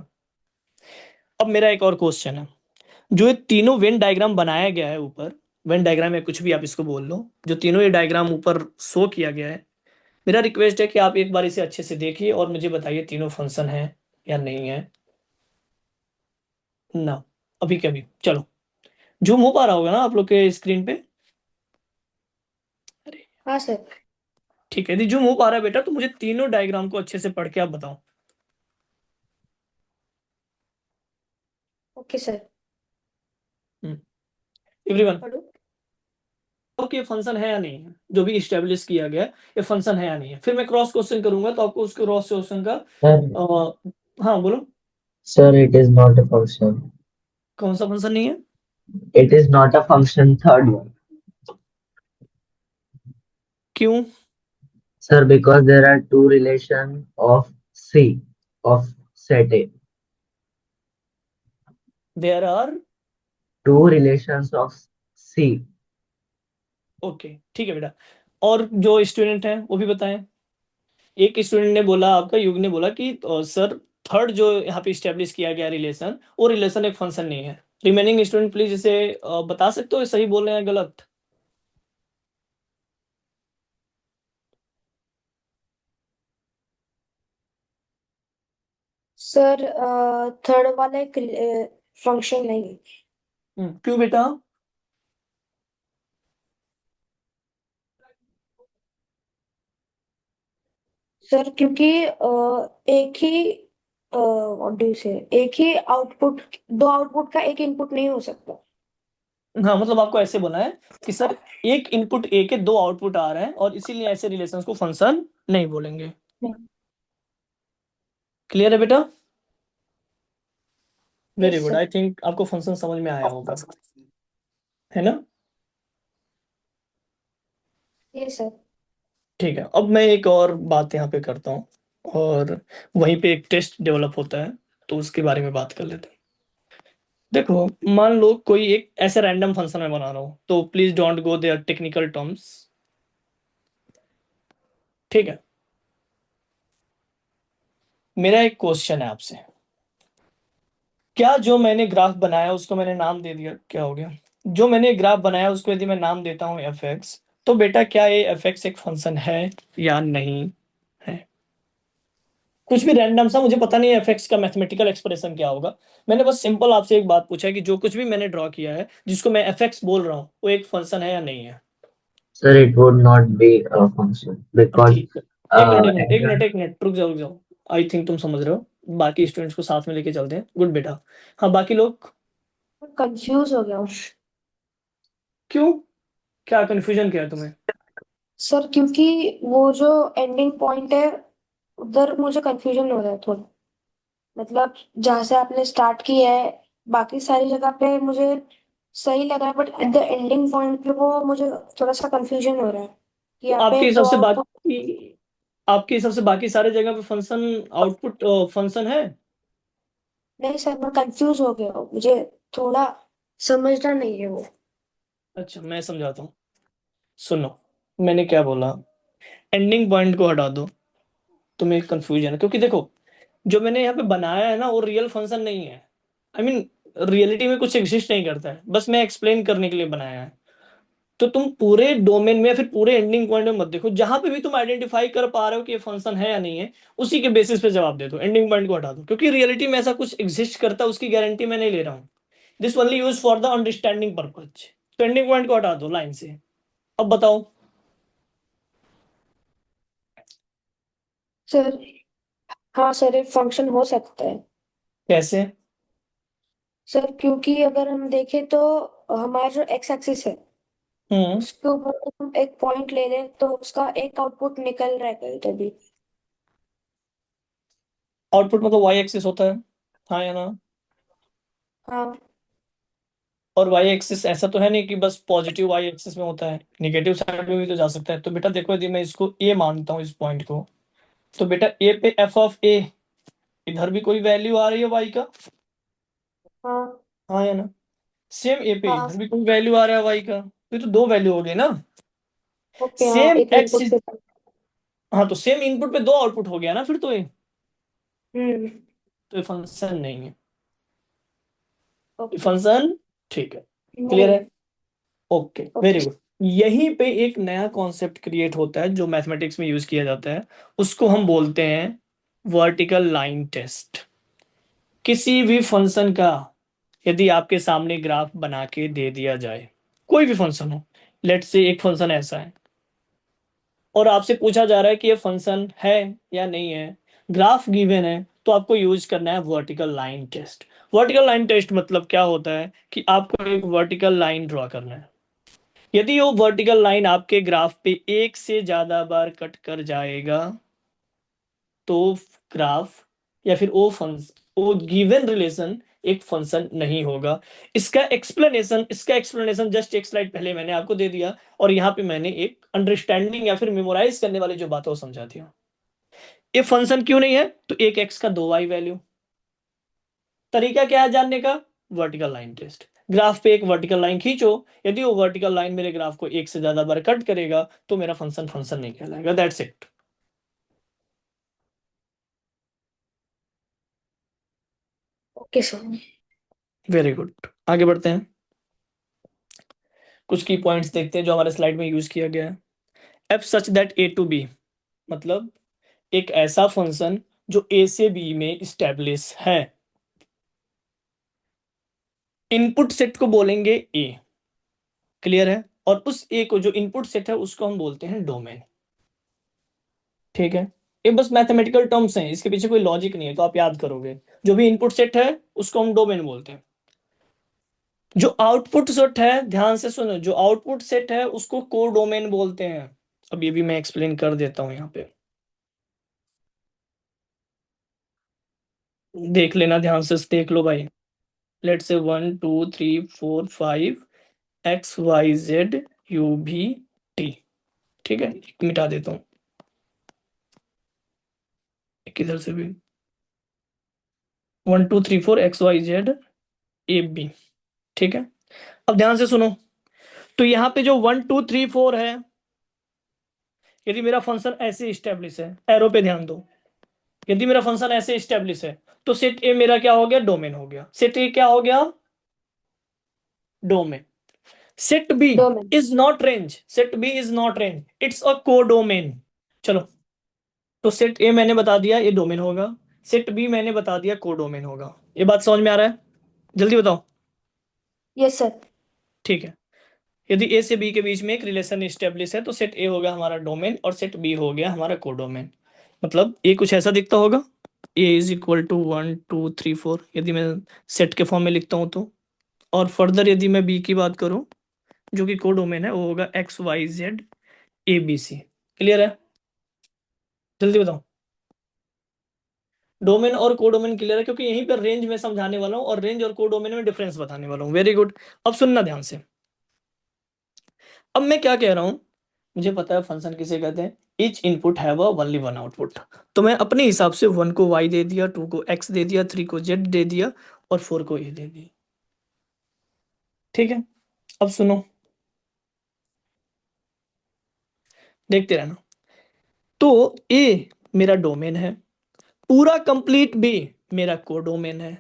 अब मेरा एक और क्वेश्चन है, जो ये तीनों वेन डायग्राम बनाया गया है ऊपर, वेन डायग्राम या कुछ भी आप इसको बोल लो, जो तीनों ये डायग्राम ऊपर शो किया गया है, मेरा रिक्वेस्ट है कि आप एक बार इसे अच्छे से देखिए और मुझे बताइए तीनों फंक्शन है या नहीं है ना। अभी के अभी चलो, जूम हो पा रहा होगा ना आप लोग के स्क्रीन पे? अरे हाँ सर। ठीक है, यदि जूम हो पा रहा है बेटा तो मुझे तीनों डायग्राम को अच्छे से पढ़ के आप बताओ। Okay sir. एवरीवन, पढ़ो। कि ये फंक्शन है या नहीं है, जो भी स्टेब्लिश किया गया है ये फंक्शन है या नहीं है। फिर मैं क्रॉस क्वेश्चन करूंगा तो आपको उस क्रॉस क्वेश्चन का हाँ बोलो। Sir, it is not a function. कौन सा फंक्शन नहीं है? It is not a function. Third one. क्यों? Sir, because there are two relation of C of set A. There are Two relations of C. Okay ठीक है बेटा। और जो स्टूडेंट है वो भी बताएं। एक स्टूडेंट ने बोला, आपका युग ने बोला कि सर थर्ड जो यहाँ पे स्टेब्लिश किया गया रिलेशन, वो रिलेशन एक फंक्शन नहीं है। रिमेनिंग स्टूडेंट प्लीज इसे बता सकते हो ये सही बोल रहे हैं गलत? सर थर्ड वाला एक फंक्शन नहीं है। क्यों बेटा? सर क्योंकि एक ही व्हाट डू यू से, एक ही आउटपुट, दो आउटपुट का एक इनपुट नहीं हो सकता। हाँ मतलब आपको ऐसे बोला है कि सर एक इनपुट ए के दो आउटपुट आ रहे हैं और इसीलिए ऐसे रिलेशंस को फंक्शन नहीं बोलेंगे। नहीं। क्लियर है बेटा? Very yes good, sir. I think आपको फंक्शन समझ में आया होगा, है ना? Yes sir. ठीक है, अब मैं एक और बात यहाँ पे करता हूँ और वहीं पे एक टेस्ट डेवलप होता है तो उसके बारे में बात कर लेते हैं। देखो, मान लो कोई एक ऐसे रैंडम फंक्शन में बना रहा हूँ, तो please don't go there technical terms, ठीक है? मेरा एक क्वेश्चन है आपसे, क्या जो मैंने ग्राफ बनाया उसको मैंने नाम दे दिया, क्या हो गया? जो मैंने ग्राफ बनाया उसको यदि मैं नाम देता हूँ एफ एक्स, तो बेटा क्या ये एफ एक्स एक फंक्शन है या नहीं है? कुछ भी रैंडम सा, मुझे पता नहीं एफ एक्स का मैथमेटिकल एक्सप्रेशन क्या होगा। मैंने बस सिंपल आपसे एक बात पूछा है कि जो कुछ भी मैंने ड्रॉ किया है जिसको मैं एफ एक्स बोल रहा हूँ वो एक फंक्शन है या नहीं है? Sir, it would not be a function because ठीक है, एक मिनट एक मिनट एक N1 मिनट एक मिनट, रुक जाओ। आई थिंक तुम समझ रहे हो, बाकी स्टूडेंट्स को साथ में लेके चलते हैं। गुड बेटा। हाँ बाकी लोग? कंफ्यूज हो गया हूँ क्यों, क्या कंफ्यूजन क्या है तुम्हें? सर, क्योंकि वो जो एंडिंग पॉइंट है उधर मुझे कंफ्यूजन हो रहा है थोड़ा। मतलब जहां से आपने स्टार्ट किया है, बाकी सारी जगह पे मुझे सही लगा है, but at the ending point पे वो मुझे थोड़ा सा कंफ्यूजन हो रहा है कि तो यहाँ पे दो आउटपुट। आपके हिसाब से बाकी सारे जगह पे फंक्शन आउटपुट फंक्शन है? नहीं सर, मैं कंफ्यूज हो गया हूँ, मुझे थोड़ा समझना नहीं है वो। अच्छा मैं समझाता हूँ, सुनो। मैंने क्या बोला, एंडिंग पॉइंट को हटा दो, तुम्हें कंफ्यूजन है क्योंकि देखो जो मैंने यहाँ पे बनाया है ना वो रियल फंक्शन नहीं है। आई मीन रियलिटी में कुछ एग्जिस्ट नहीं करता है, बस मैं एक्सप्लेन करने के लिए बनाया है। तो तुम पूरे डोमेन में या फिर पूरे एंडिंग पॉइंट में मत देखो, जहां पे भी तुम आइडेंटिफाई कर पा रहे हो कि ये फंक्शन है या नहीं है उसी के बेसिस पे जवाब दे दो। एंडिंग पॉइंट को हटा दो क्योंकि रियलिटी में ऐसा कुछ एग्जिस्ट करता है उसकी गारंटी मैं नहीं ले रहा हूँ। This only use for the understanding purpose. तो एंडिंग पॉइंट को हटा दो लाइन से। अब बताओ सर हाँ सर, एक फंक्शन हो सकता है कैसे? सर, क्योंकि अगर हम देखें तो हमारा जो एक्स एक्सिस है हम्म। उसके ऊपर हम एक पॉइंट ले लें तो उसका एक आउटपुट निकल रहा है कहीं तभी। आउटपुट मतलब वाई एक्सिस होता है, हाँ या ना? हाँ। और वाई एक्सिस ऐसा तो है नहीं कि बस पॉजिटिव वाई एक्सिस में होता है, निगेटिव साइड में भी तो जा सकता है। तो बेटा देखो यदि मैं इसको ए मानता हूँ इस पॉइंट को, तो बेटा ए पे एफ ऑफ ए, इधर भी कोई वैल्यू आ रही है वाई का, हाँ। हाँ या ना? सेम ए पे हाँ। इधर भी कोई वैल्यू आ रहा है वाई का, तो दो वैल्यू हो गई ना। ओके। हाँ, सेम एक एक्स, इनपुट से। हाँ तो सेम इनपुट पे दो आउटपुट हो गया ना फिर तो ये हम्म। फंक्शन नहीं है। ओके फंक्शन, ठीक है, क्लियर है, ओके, वेरी गुड। यहीं पे एक नया कॉन्सेप्ट क्रिएट होता है जो मैथमेटिक्स में यूज किया जाता है, उसको हम बोलते हैं वर्टिकल लाइन टेस्ट। किसी भी फंक्शन का यदि आपके सामने ग्राफ बना के दे दिया जाए, कोई भी फंक्शन हो, लेट्स से एक फंक्शन ऐसा है और आपसे पूछा जा रहा है कि ये फंक्शन है या नहीं है, ग्राफ गिवन है, तो आपको यूज करना है vertical line test. Vertical line test मतलब क्या होता है कि आपको एक वर्टिकल लाइन ड्रॉ करना है। यदि वो वर्टिकल लाइन आपके ग्राफ पे एक से ज्यादा बार कट कर जाएगा तो ग्राफ या फिर वो गिवन रिलेशन एक फंक्शन नहीं होगा। इसका एक्सप्लेनेशन जस्ट एक स्लाइड पहले मैंने आपको दे दिया, और यहाँ पे मैंने एक अंडरस्टैंडिंग या फिर मेमोराइज करने वाली जो बात है वो समझा दिया। ये फंक्शन क्यों नहीं है, तो एक एक्स का 2y वैल्यू। तरीका क्या है जानने का, वर्टिकल लाइन टेस्ट। ग्राफ पे एक वर्टिकल लाइन खींचो, यदि वो वर्टिकल लाइन मेरे ग्राफ को एक से ज्यादा बार कट करेगा तो मेरा फंक्शन फंक्शन नहीं कहलाएगा, that's it. Okay sir. Very good, आगे बढ़ते हैं। कुछ की पॉइंट्स देखते हैं जो हमारे स्लाइड में यूज किया गया है। F such that A to B, मतलब एक ऐसा फंक्शन जो ए से बी में स्टेब्लिश है। इनपुट सेट को बोलेंगे ए, क्लियर है, और उस ए को जो इनपुट सेट है उसको हम बोलते हैं डोमेन। ठीक है, ये बस मैथमेटिकल टर्म्स हैं, इसके पीछे कोई लॉजिक नहीं है, तो आप याद करोगे। जो भी इनपुट सेट है उसको हम डोमेन बोलते हैं। जो आउटपुट सेट है, ध्यान से सुनो, जो आउटपुट सेट है उसको को डोमेन बोलते हैं। अब ये भी मैं एक्सप्लेन कर देता हूं, यहाँ पे देख लेना ध्यान से, देख लो भाई। Let's say 1 2 3 4 5 x Y Z you भी टी। ठीक है, एक मिटा देता हूं, एक इधर से भी 1 2 3 4 x Y Z A b. ठीक है, अब ध्यान से सुनो, तो यहाँ पे जो 1 2 3 4 है, यदि मेरा फंक्शन ऐसे स्टेब्लिश है, एरो पे ध्यान दो, यदि मेरा फंक्शन ऐसे स्टेब्लिश है तो सेट ए मेरा क्या हो गया, डोमेन हो गया। सेट ए क्या हो गया, domain. Set B domain. Is not range, set B is not range, it's a codomain. चलो, तो सेट ए मैंने बता दिया ये डोमेन होगा, सेट बी मैंने बता दिया कोडोमेन होगा। ये बात समझ में आ रहा है, जल्दी बताओ। Yes sir. ठीक है, यदि ए से बी के बीच में एक रिलेशन स्टेब्लिश है तो सेट ए हो गया हमारा डोमेन और सेट बी हो गया हमारा कोडोमेन। मतलब ए कुछ ऐसा दिखता होगा, ए इज इक्वल टू 1 2 3 4, यदि मैं सेट के फॉर्म में लिखता हूं तो। और फर्दर यदि मैं बी की बात करूं जो कि कोडोमेन है, वो होगा x Y Z A B c. Clear है, जल्दी बताओ। डोमेन और कोडोमेन क्लियर है, क्योंकि यहीं पर रेंज में समझाने वाला हूं और रेंज और कोडोमेन में डिफरेंस बताने वाला हूं। वेरी गुड, अब सुनना ध्यान से। अब मैं क्या कह रहा हूं, मुझे पता है फंक्शन किसे कहते हैं, each input have a only one output. तो मैं अपने हिसाब से 1 को y दे दिया, 2 को x दे दिया, 3 को z दे दिया और 4 को a दे दिया। ठीक है, अब सुनो, देखते रहना। तो a मेरा डोमेन है, पूरा कंप्लीट b मेरा कोडोमेन है।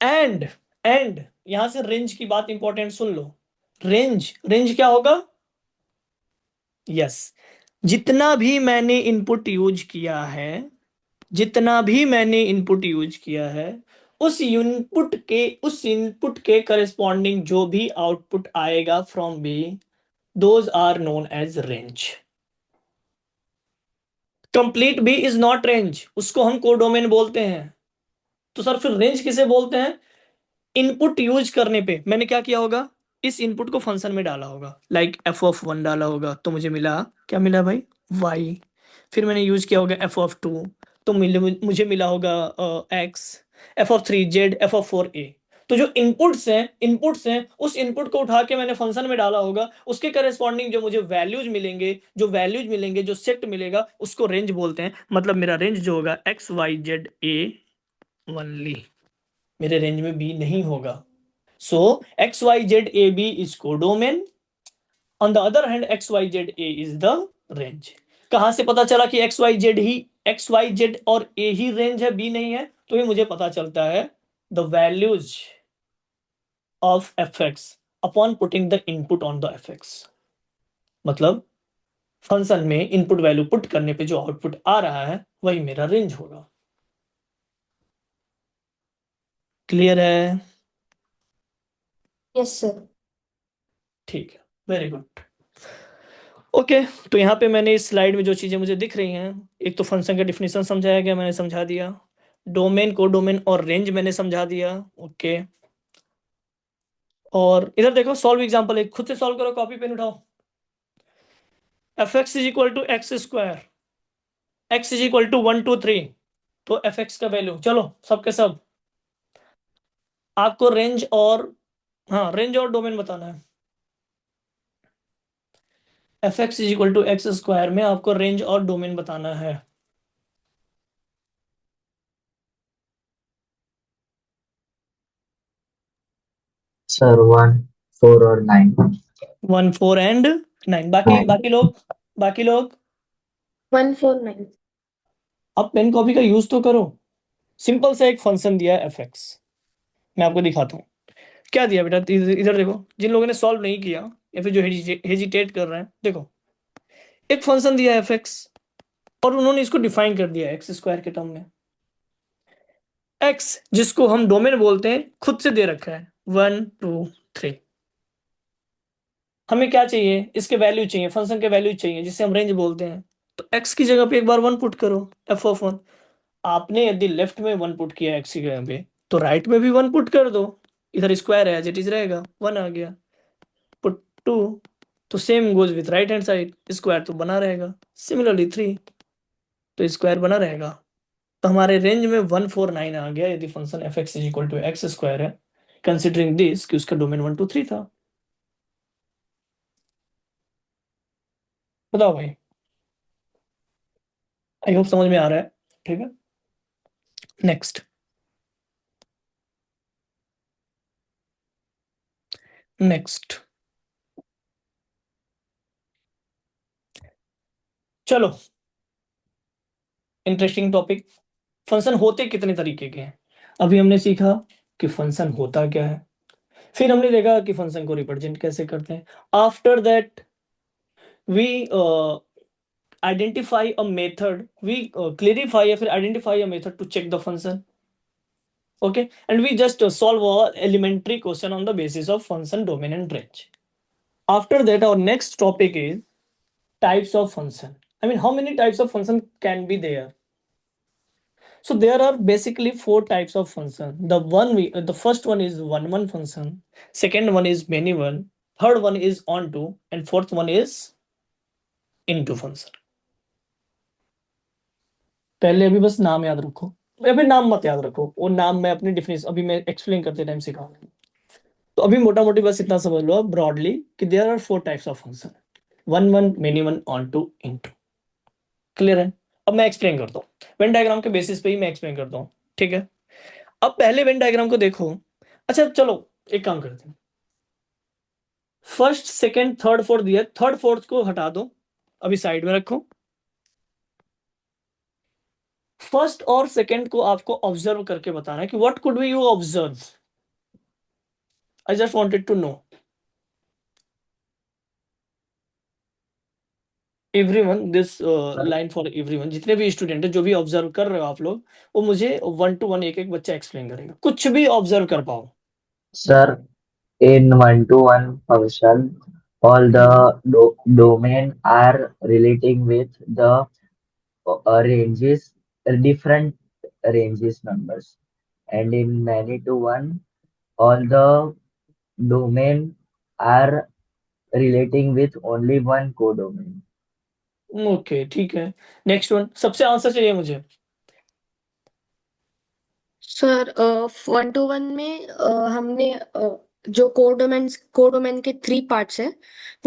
एंड एंड यहां से रेंज की बात इंपॉर्टेंट सुन लो। रेंज रेंज क्या होगा, यस, जितना भी मैंने इनपुट यूज किया है, जितना भी मैंने इनपुट यूज किया है, उस इनपुट के करस्पॉन्डिंग जो भी आउटपुट आएगा from B, those are known as range. Complete B is not range, उसको हम कोडोमेन बोलते हैं। तो सर फिर रेंज किसे बोलते हैं, इनपुट यूज करने पे मैंने क्या किया होगा, इस इनपुट को फंक्शन में डाला होगा, लाइक एफ ऑफ 1 डाला होगा तो मुझे मिला, क्या मिला भाई, वाई। फिर मैंने यूज किया होगा एफ ऑफ 2 तो मुझे मिला होगा x. F of 3 Z, F of 4 ए। तो जो इनपुट्स हैं उस इनपुट को उठा के मैंने फंक्शन में डाला होगा, उसके करस्पॉन्डिंग जो मुझे वैल्यूज मिलेंगे जो सेट मिलेगा उसको रेंज बोलते हैं। मतलब मेरा रेंज जो होगा x Y Z A only, मेरे रेंज में बी नहीं होगा। So X Y Z A B is codomain, on the other hand X Y Z A is the range. कहां से पता चला कि एक्स वाई जेड और ए ही रेंज है, बी नहीं है, तो ये मुझे पता चलता है the values of fx upon putting the input on the fx। मतलब फंक्शन में इनपुट वैल्यू पुट करने पे जो आउटपुट आ रहा है वही मेरा रेंज होगा। क्लियर है? Yes sir. ठीक है, वेरी गुड। ओके, तो यहाँ पे मैंने इस स्लाइड में जो चीजें मुझे दिख रही हैं, एक तो फंक्शन का डिफिनेशन समझाया गया, मैंने समझा दिया। डोमेन, कोडोमेन और रेंज मैंने समझा दिया। ओके, और इधर देखो, सॉल्व एग्जांपल एक खुद से सॉल्व करो, कॉपी पेन उठाओ। fx is equal to x square, x is equal to 1 2 3। तो fx का वैल्यू, चलो सबके सब आपको रेंज और, हाँ, रेंज और डोमेन बताना है। fx is equal to x square में आपको रेंज और डोमेन बताना है। सर 1 4 और 9। 1 4 एंड 9। बाकी बाकी लोग 1 4 9। अब पेन कॉपी का यूज तो करो। सिंपल सा एक फंक्शन दिया है fx, मैं आपको दिखाता हूँ क्या दिया बेटा। इधर देखो, जिन लोगों ने सॉल्व नहीं किया या फिर जो हेजिटेट कर रहे हैं, देखो एक फंक्शन दिया है fx और उन्होंने इसको डिफाइन कर दिया एक्स स्क्वायर के टर्म में। x जिसको हम डोमेन बोलते हैं खुद से दे रखा है 1 2 3। हमें क्या चाहिए, इसके वैल्यू चाहिए, फंक्शन के वैल्यू चाहिए जिसे हम रेंज बोलते हैं। तो x की जगह पे एक बार 1 पुट करो, f ऑफ 1। आपने यदि लेफ्ट में 1 पुट किया x की जगह पे, तो राइट में भी 1 पुट कर दो। इधर स्क्वायर है, एज इट इज रहेगा, 1 आ गया। पुट 2, तो same goes with right hand side, square तो बना रहेगा। सिमिलरली 3, तो स्क्वायर बना रहेगा। तो हमारे रेंज में 1 4 9 आ गया यदि function f x is equal to x square है, कंसिडरिंग दिस कि उसका डोमेन 1 2 3 था। बताओ भाई, आई होप समझ में आ रहा है। ठीक है, नेक्स्ट नेक्स्ट चलो, इंटरेस्टिंग टॉपिक। फंक्शन होते कितने तरीके के हैं, अभी हमने सीखा कि फंक्शन होता क्या है, फिर हमने देखा कि फंक्शन को रिप्रेजेंट कैसे करते हैं। After that we identify a method, we clarify या फिर identify a method to check the function। Okay, and we just solve a elementary question on the basis of function, domain and range. After that our next topic is types of function. I mean, how many types of function can be there? So there are basically 4 types of function. The first one is one function, second one is many one, third one is onto, and fourth one is into function। पहले अभी बस नाम याद रखो, या फिर नाम मत याद रखो, वो नाम मैं अपनी डिफिनेशन अभी मैं एक्सप्लेन करते टाइम सिखाऊंगा। तो अभी मोटा मोटी बस इतना समझ लो ब्रॉडली कि there are 4 types of function, one one, many one, onto, into. Clear है? अब मैं एक्सप्लेन करता हूँ, वेन डायग्राम के बेसिस पे ही मैं एक्सप्लेन करता हूँ। ठीक है, अब पहले वेन डायग्राम को देखो। अच्छा चलो एक काम करते हैं, फर्स्ट सेकेंड थर्ड फोर्थ दिया, थर्ड फोर्थ को हटा दो, अभी साइड में रखो। फर्स्ट और सेकेंड को आपको ऑब्जर्व करके बताना है कि what could be you observe. I just wanted to know, everyone, this line for everyone, जितने भी स्टूडेंट है जो भी ऑब्जर्व कर रहे हो आप लोग, वो मुझे 1 to 1 एक एक बच्चा एक्सप्लेन करेगा, कुछ भी ऑब्जर्व कर पाओ। Sir, in 1-to-1 function, all the domain are relating with the ranges, different ranges numbers, and in many to one, all the domain are relating with only one codomain. Okay ठीक है, next one, सबसे answer चाहिए मुझे। Sir 1 to 1 में हमने जो codomain के 3 parts है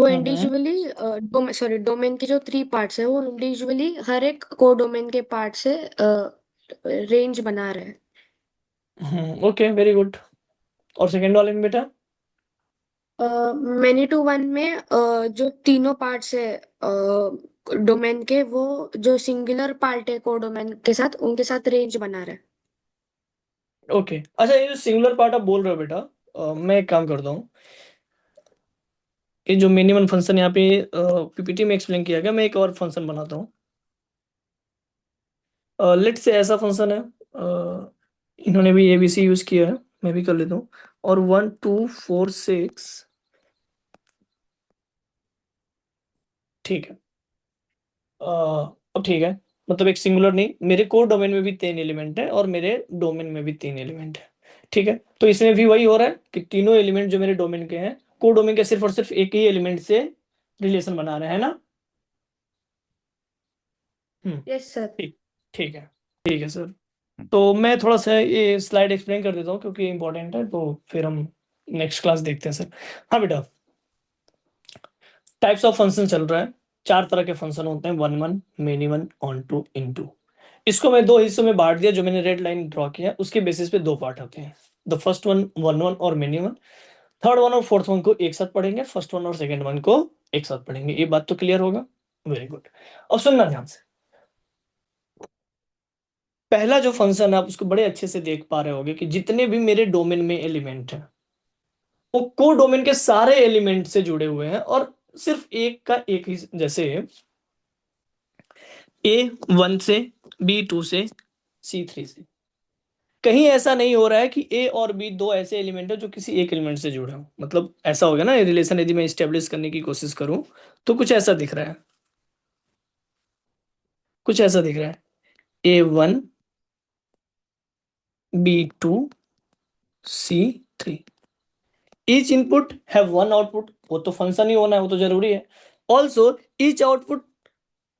वो इंडिविजुअली, सॉरी डोमेन के जो 3 पार्ट्स है वो इंडिविजुअली हर एक कोडोमेन के पार्ट से रेंज बना रहे हैं। Okay very good. और सेकेंड वाले में बेटा? मैनी टू वन में जो तीनों पार्ट्स है डोमेन के, वो जो सिंगुलर पार्ट है कोडोमेन के साथ, उनके साथ रेंज बना रहे हैं। ओके अच्छा, ये जो सिंगुलर पार्ट आप बोल रहे हो बेटा, मैं एक काम करता हूँ, ये जो मिनिमम फंक्शन यहाँ पे पीपीटी में एक्सप्लेन किया गया, मैं एक और फंक्शन बनाता हूँ। लेट से ऐसा फंक्शन है, इन्होंने भी एबीसी यूज किया है, मैं भी कर लेता हूँ। और 1 2 4 6, ठीक है। अब ठीक है, मतलब एक सिंगुलर नहीं, मेरे कोर डोमेन में भी 3 एलिमेंट है और मेरे डोमेन में भी 3 एलिमेंट है, ठीक है। तो इसमें भी वही हो रहा है कि तीनों एलिमेंट जो मेरे डोमेन के हैं, कोर डोमेन के सिर्फ और सिर्फ एक ही एलिमेंट से रिलेशन बना रहे हैं ना। Yes sir. ठीक ठीक है, ठीक है सर। तो मैं थोड़ा सा ये स्लाइड एक्सप्लेन कर देता हूँ क्योंकि इंपॉर्टेंट है, तो फिर हम नेक्स्ट क्लास देखते हैं सर। हाँ बेटा, टाइप्स ऑफ फंक्शन चल रहा है, 4 तरह के फंक्शन होते हैं, one one, many one, onto, into. इसको मैं 2 हिस्सों में बांट दिया, जो मैंने रेड लाइन ड्रॉ किया उसके बेसिस पे 2 पार्ट होते हैं। The first one one one और मेनी वन, थर्ड वन और फोर्थ वन को एक साथ पढ़ेंगे, फर्स्ट वन और सेकंड वन को एक साथ पढ़ेंगे। ये बात तो क्लियर होगा? Very good. अब सुनना ध्यान से, पहला जो फंक्शन है आप उसको बड़े अच्छे से देख पा रहे होगे कि जितने भी मेरे डोमेन में एलिमेंट हैं वो को डोमेन के सारे एलिमेंट से जुड़े हुए हैं, और सिर्फ एक का एक ही, जैसे A1 से, B2 से, C3 से। कहीं ऐसा नहीं हो रहा है कि A और B 2 ऐसे एलिमेंट है जो किसी एक एलिमेंट से जुड़े हो। मतलब ऐसा हो गया ना, रिलेशन यदि मैं स्टेब्लिश करने की कोशिश करूं तो कुछ ऐसा दिख रहा है, कुछ ऐसा दिख रहा है, A1 B2 C3, each input have one output. वो तो फंक्शन ही होना है, वो तो जरूरी है। Also each output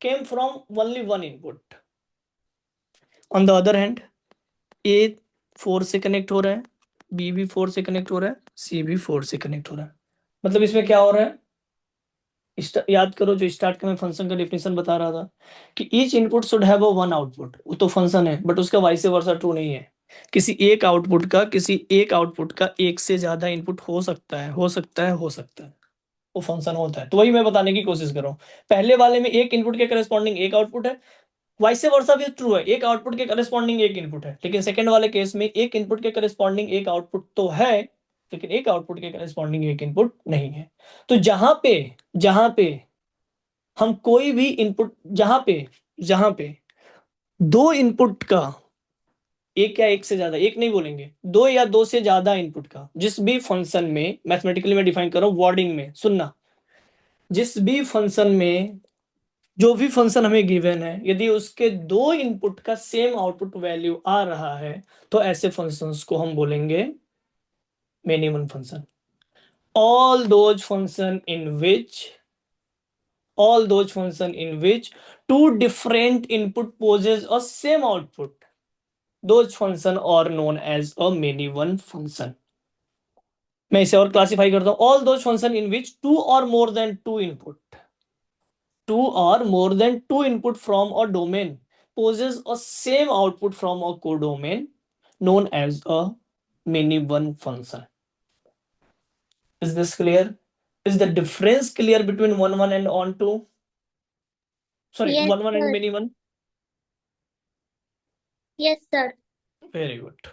came from only one input. On the other hand, A 4 से कनेक्ट हो रहा है, B भी 4 से कनेक्ट हो रहा है, C भी 4 से कनेक्ट हो रहा है। मतलब इसमें क्या हो रहा है, याद करो जो स्टार्ट का मैं फंक्शन का डेफिनेशन बता रहा था कि each input should have a one output. वो तो फंक्शन है, बट उसका वाइस वर्सा ट्रू नहीं है। किसी एक आउटपुट का एक से ज्यादा इनपुट हो सकता है, हो सकता है, हो सकता है, वो फंक्शन होता है। तो वही मैं बताने की कोशिश कर रहा हूँ। पहले वाले में एक इनपुट के करस्पॉन्डिंग एक आउटपुट है, वाइस वर्सा भी ट्रू है, एक आउटपुट के करस्पॉन्डिंग एक इनपुट है। लेकिन सेकंड वाले केस में एक इनपुट के करस्पॉन्डिंग एक आउटपुट तो है, लेकिन एक आउटपुट के करस्पॉन्डिंग एक इनपुट नहीं है। तो जहां पे हम कोई भी इनपुट, जहां पे 2 इनपुट का, एक या एक से ज्यादा, एक नहीं बोलेंगे, 2 या 2 से ज्यादा इनपुट का, जिस भी फंक्शन में, मैथमेटिकली मैं डिफाइन कर रहा हूं, वर्डिंग में सुनना, जिस भी फंक्शन में जो भी फंक्शन हमें गिवन है, यदि उसके 2 इनपुट का सेम आउटपुट वैल्यू आ रहा है तो ऐसे फंक्शंस को हम बोलेंगे minimum function. All those function in which all those function in which 2 different input poses a same output, those function are known as a many one function. मैं इसे और क्लासिफाई करता हूं, all those function in which 2 or more than 2 input from a domain poses a same output from a codomain, known as a many one function. Is this clear? Is the difference clear between one and on two? Sorry, Yes, one and sir. many one. Yes, sir. Very good,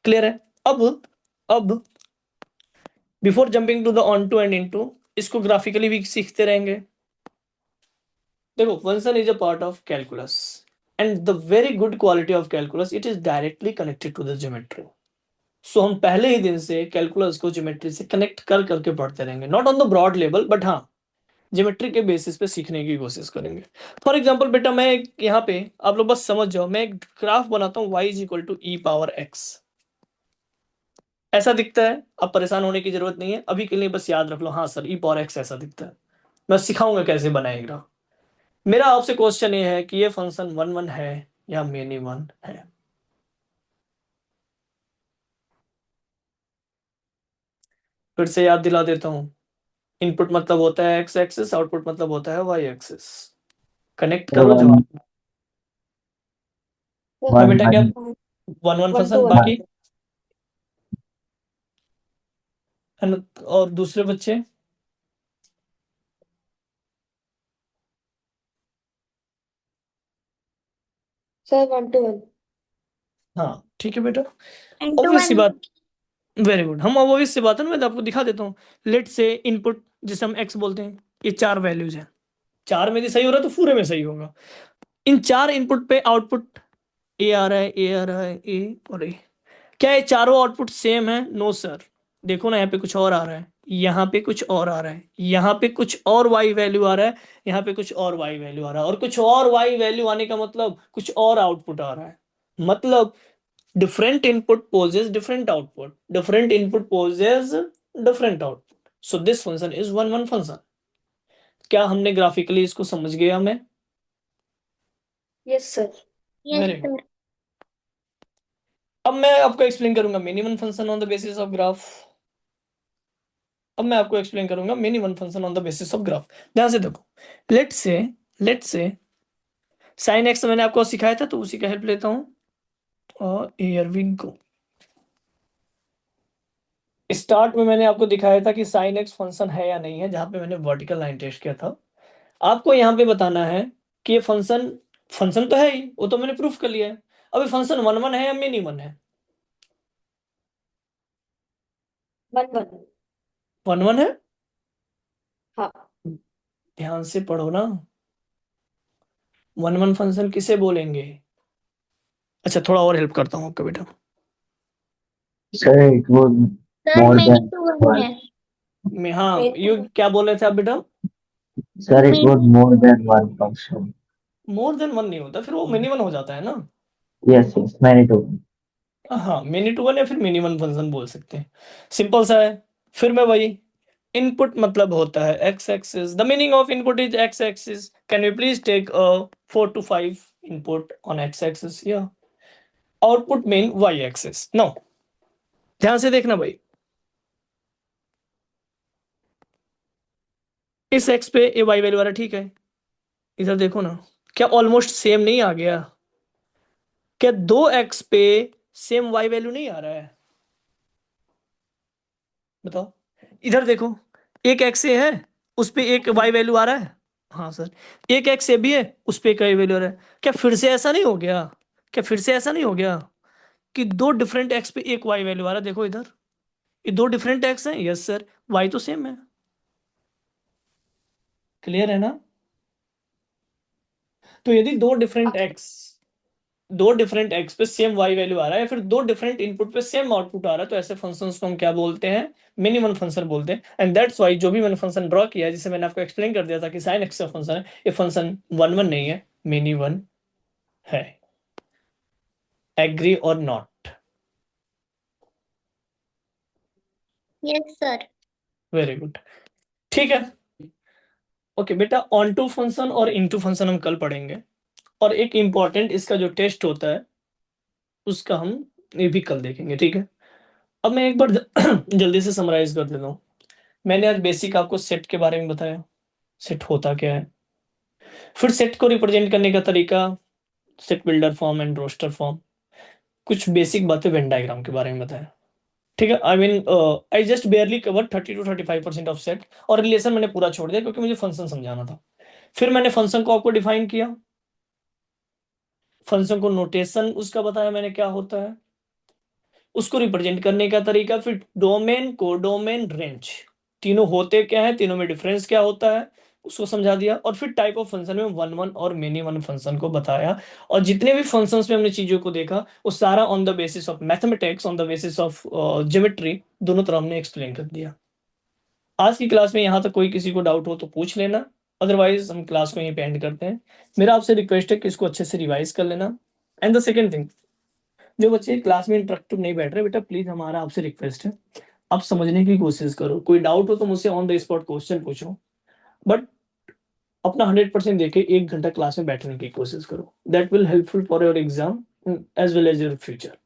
clear है। अब before jumping to the onto and into, इसको graphically भी सीखते रहेंगे। देखो, function is a part of calculus, and the very good quality of calculus, it is directly connected to the geometry. So हम पहले ही दिन से calculus को ज्योमेट्री से कनेक्ट कर करके पढ़ते रहेंगे, not on the broad level, but हाँ ज्योमेट्री के बेसिस पे सीखने की कोशिश करेंगे। फॉर एग्जाम्पल बेटा, मैं यहाँ पे, आप लोग बस समझ जाओ, मैं एक ग्राफ बनाता हूँ, y is equal to e power x. ऐसा दिखता है, अब परेशान होने की जरूरत नहीं है, अभी के लिए बस याद रख लो, हाँ सर ई पावर एक्स ऐसा दिखता है। मैं सिखाऊंगा कैसे बनाएगा। मेरा आपसे क्वेश्चन ये है कि ये फंक्शन वन वन है या मेनी वन है। फिर से याद दिला देता हूं, इनपुट मतलब होता है एक्स एक्सिस, आउटपुट मतलब होता है वाई एक्सिस। कनेक्ट करो जवाब। हाँ बेटा, क्या वन वन फंक्शन, बाकी है ना? और दूसरे बच्चे, सर 1 to 1। हाँ ठीक है बेटा, And to obvious see one. बात, वेरी गुड। हम अब इससे बात है ना, मैं आपको दिखा देता हूँ। लेट से इनपुट जिसे हम एक्स बोलते हैं, ये 4 वैल्यूज हैं। 4 में यदि सही हो रहा है तो पूरे में सही होगा। इन 4 इनपुट पे आउटपुट ए आ रहा है, ए आ रहा है, ए और ए। क्या ये चारों आउटपुट सेम है? No sir. देखो ना, यहाँ पे कुछ और आ रहा है, यहाँ पे कुछ और आ रहा है, यहाँ पे कुछ और वाई वैल्यू आ रहा है, यहाँ पे कुछ और वाई वैल्यू आ रहा है, और कुछ और वाई वैल्यू आने का मतलब कुछ और आउटपुट आ रहा है। मतलब different input poses different output, different input poses different output, so this function is one function। क्या हमने ग्राफिकली इसको समझ गए हमें? Yes sir. Very good. अब मैं आपको एक्सप्लेन करूंगा many one function on the basis of graph. अब मैं आपको एक्सप्लेन करूंगा many one function on the basis of graph. ध्यान से देखो। लेट से साइन एक्स मैंने आपको सिखाया था, तो उसी का हेल्प लेता हूं, और हियर वी गो। स्टार्ट में मैंने आपको दिखाया था कि साइन एक्स फंक्शन है या नहीं है, जहां पे मैंने वर्टिकल लाइन टेस्ट किया था। आपको यहाँ पे बताना है कि ये फंक्शन फंक्शन तो है ही, वो तो मैंने प्रूफ कर लिया है। अब ये फंक्शन वन वन है या मिनी वन है? 1 1। वन वन है। हाँ। ध्यान से पढ़ो ना, वन वन फंक्शन किसे बोलेंगे? अच्छा, थोड़ा और हेल्प करता हूँ आपका बेटा। Sir, it was sir more many than two one one. है। मैं, हाँ, यू क्या बोल रहे थे आप बेटा? Sir, it was more than one function. More than one नहीं होता, फिर वो मिनी वन हो जाता है ना। Yes, many two. हाँ, मिनी टू वन या फिर मिनी वन फंक्शन बोल सकते हैं। सिंपल सा है। फिर मैं वही, इनपुट मतलब होता है X axis, the meaning of input is X axis. Can you please take 4 to 5 input on X axis, या output mean Y axis? No, ध्यान से देखना भाई। इस एक्स पे ए वाई वैल्यू आ रहा है, ठीक है। इधर देखो ना, क्या ऑलमोस्ट सेम नहीं आ गया? क्या दो एक्स पे सेम वाई वैल्यू नहीं आ रहा है? बताओ। इधर देखो, एक एक्स ए है, उस पे एक वाई वैल्यू आ रहा है। हाँ सर। एक एक्स ए भी है, उस पे एक वाई वैल्यू आ रहा है। क्या फिर से ऐसा नहीं हो गया? क्या फिर से ऐसा नहीं हो गया कि दो डिफरेंट एक्स पे एक वाई वैल्यू आ रहा है? देखो इधर, ये दो डिफरेंट एक्स हैं। यस सर, वाई तो सेम है। क्लियर है ना? तो यदि दो डिफरेंट एक्स पे सेम वाई वैल्यू आ रहा है, या फिर दो डिफरेंट इनपुट पे सेम आउटपुट आ रहा है, तो ऐसे फंक्शंस को हम क्या बोलते हैं? मिनी वन फंक्शन बोलते हैं। एंड दैट्स वाई जो भी मैंने फंक्शन ड्रॉ किया है, जिसे मैंने आपको एक्सप्लेन कर दिया था कि साइन एक्स का फंक्शन है, ये फंक्शन वन वन नहीं है, मिनी वन है। एग्री और not? Yes sir. Very good, ठीक है। ओके बेटा, ऑन टू फंक्शन और इनटू फंक्शन हम कल पढ़ेंगे, और एक इंपॉर्टेंट इसका जो टेस्ट होता है उसका हम ये भी कल देखेंगे, ठीक है। अब मैं एक बार जल्दी से समराइज कर देता हूँ। मैंने आज बेसिक आपको सेट के बारे में बताया, सेट होता क्या है। फिर सेट को रिप्रेजेंट करने का तरीका, set builder form and roster form. कुछ बेसिक बातें वेन डायग्राम के बारे में बताया, ठीक है। I mean I just barely cover 30 to 35% of set, और रिलेशन मैंने पूरा छोड़ दिया क्योंकि मुझे फंक्शन समझाना था। फिर मैंने फंक्शन को आपको डिफाइन किया, फंक्शन को नोटेशन उसका बताया मैंने क्या होता है, उसको रिप्रेजेंट करने का तरीका, फिर डोमेन, कोडोमेन, रेंज, तीनों होते क्या है, तीनों में डिफरेंस क्या होता है, उसको समझा दिया। और फिर टाइप ऑफ फंक्शन में वन वन और मेनी वन फंक्शन को बताया। और जितने भी फंक्शंस में हमने चीजों को देखा, वो सारा on the basis of mathematics, on the basis of geometry, दोनों तरह हमने एक्सप्लेन कर दिया। आज की क्लास में यहाँ तक कोई किसी को डाउट हो तो पूछ लेना, अदरवाइज हम क्लास को यहीं पे एंड करते हैं। मेरा आपसे रिक्वेस्ट है कि इसको अच्छे से रिवाइज कर लेना। एंड द सेकेंड थिंग, जो बच्चे क्लास में इंटरेक्टिव नहीं बैठ रहे, बेटा प्लीज हमारा आपसे रिक्वेस्ट है, आप समझने की कोशिश करो। कोई डाउट हो तो मुझसे ऑन द स्पॉट क्वेश्चन पूछो, बट अपना 100% देके 1 घंटा क्लास में बैठने की कोशिश करो। That will helpful for your exam as well as your future.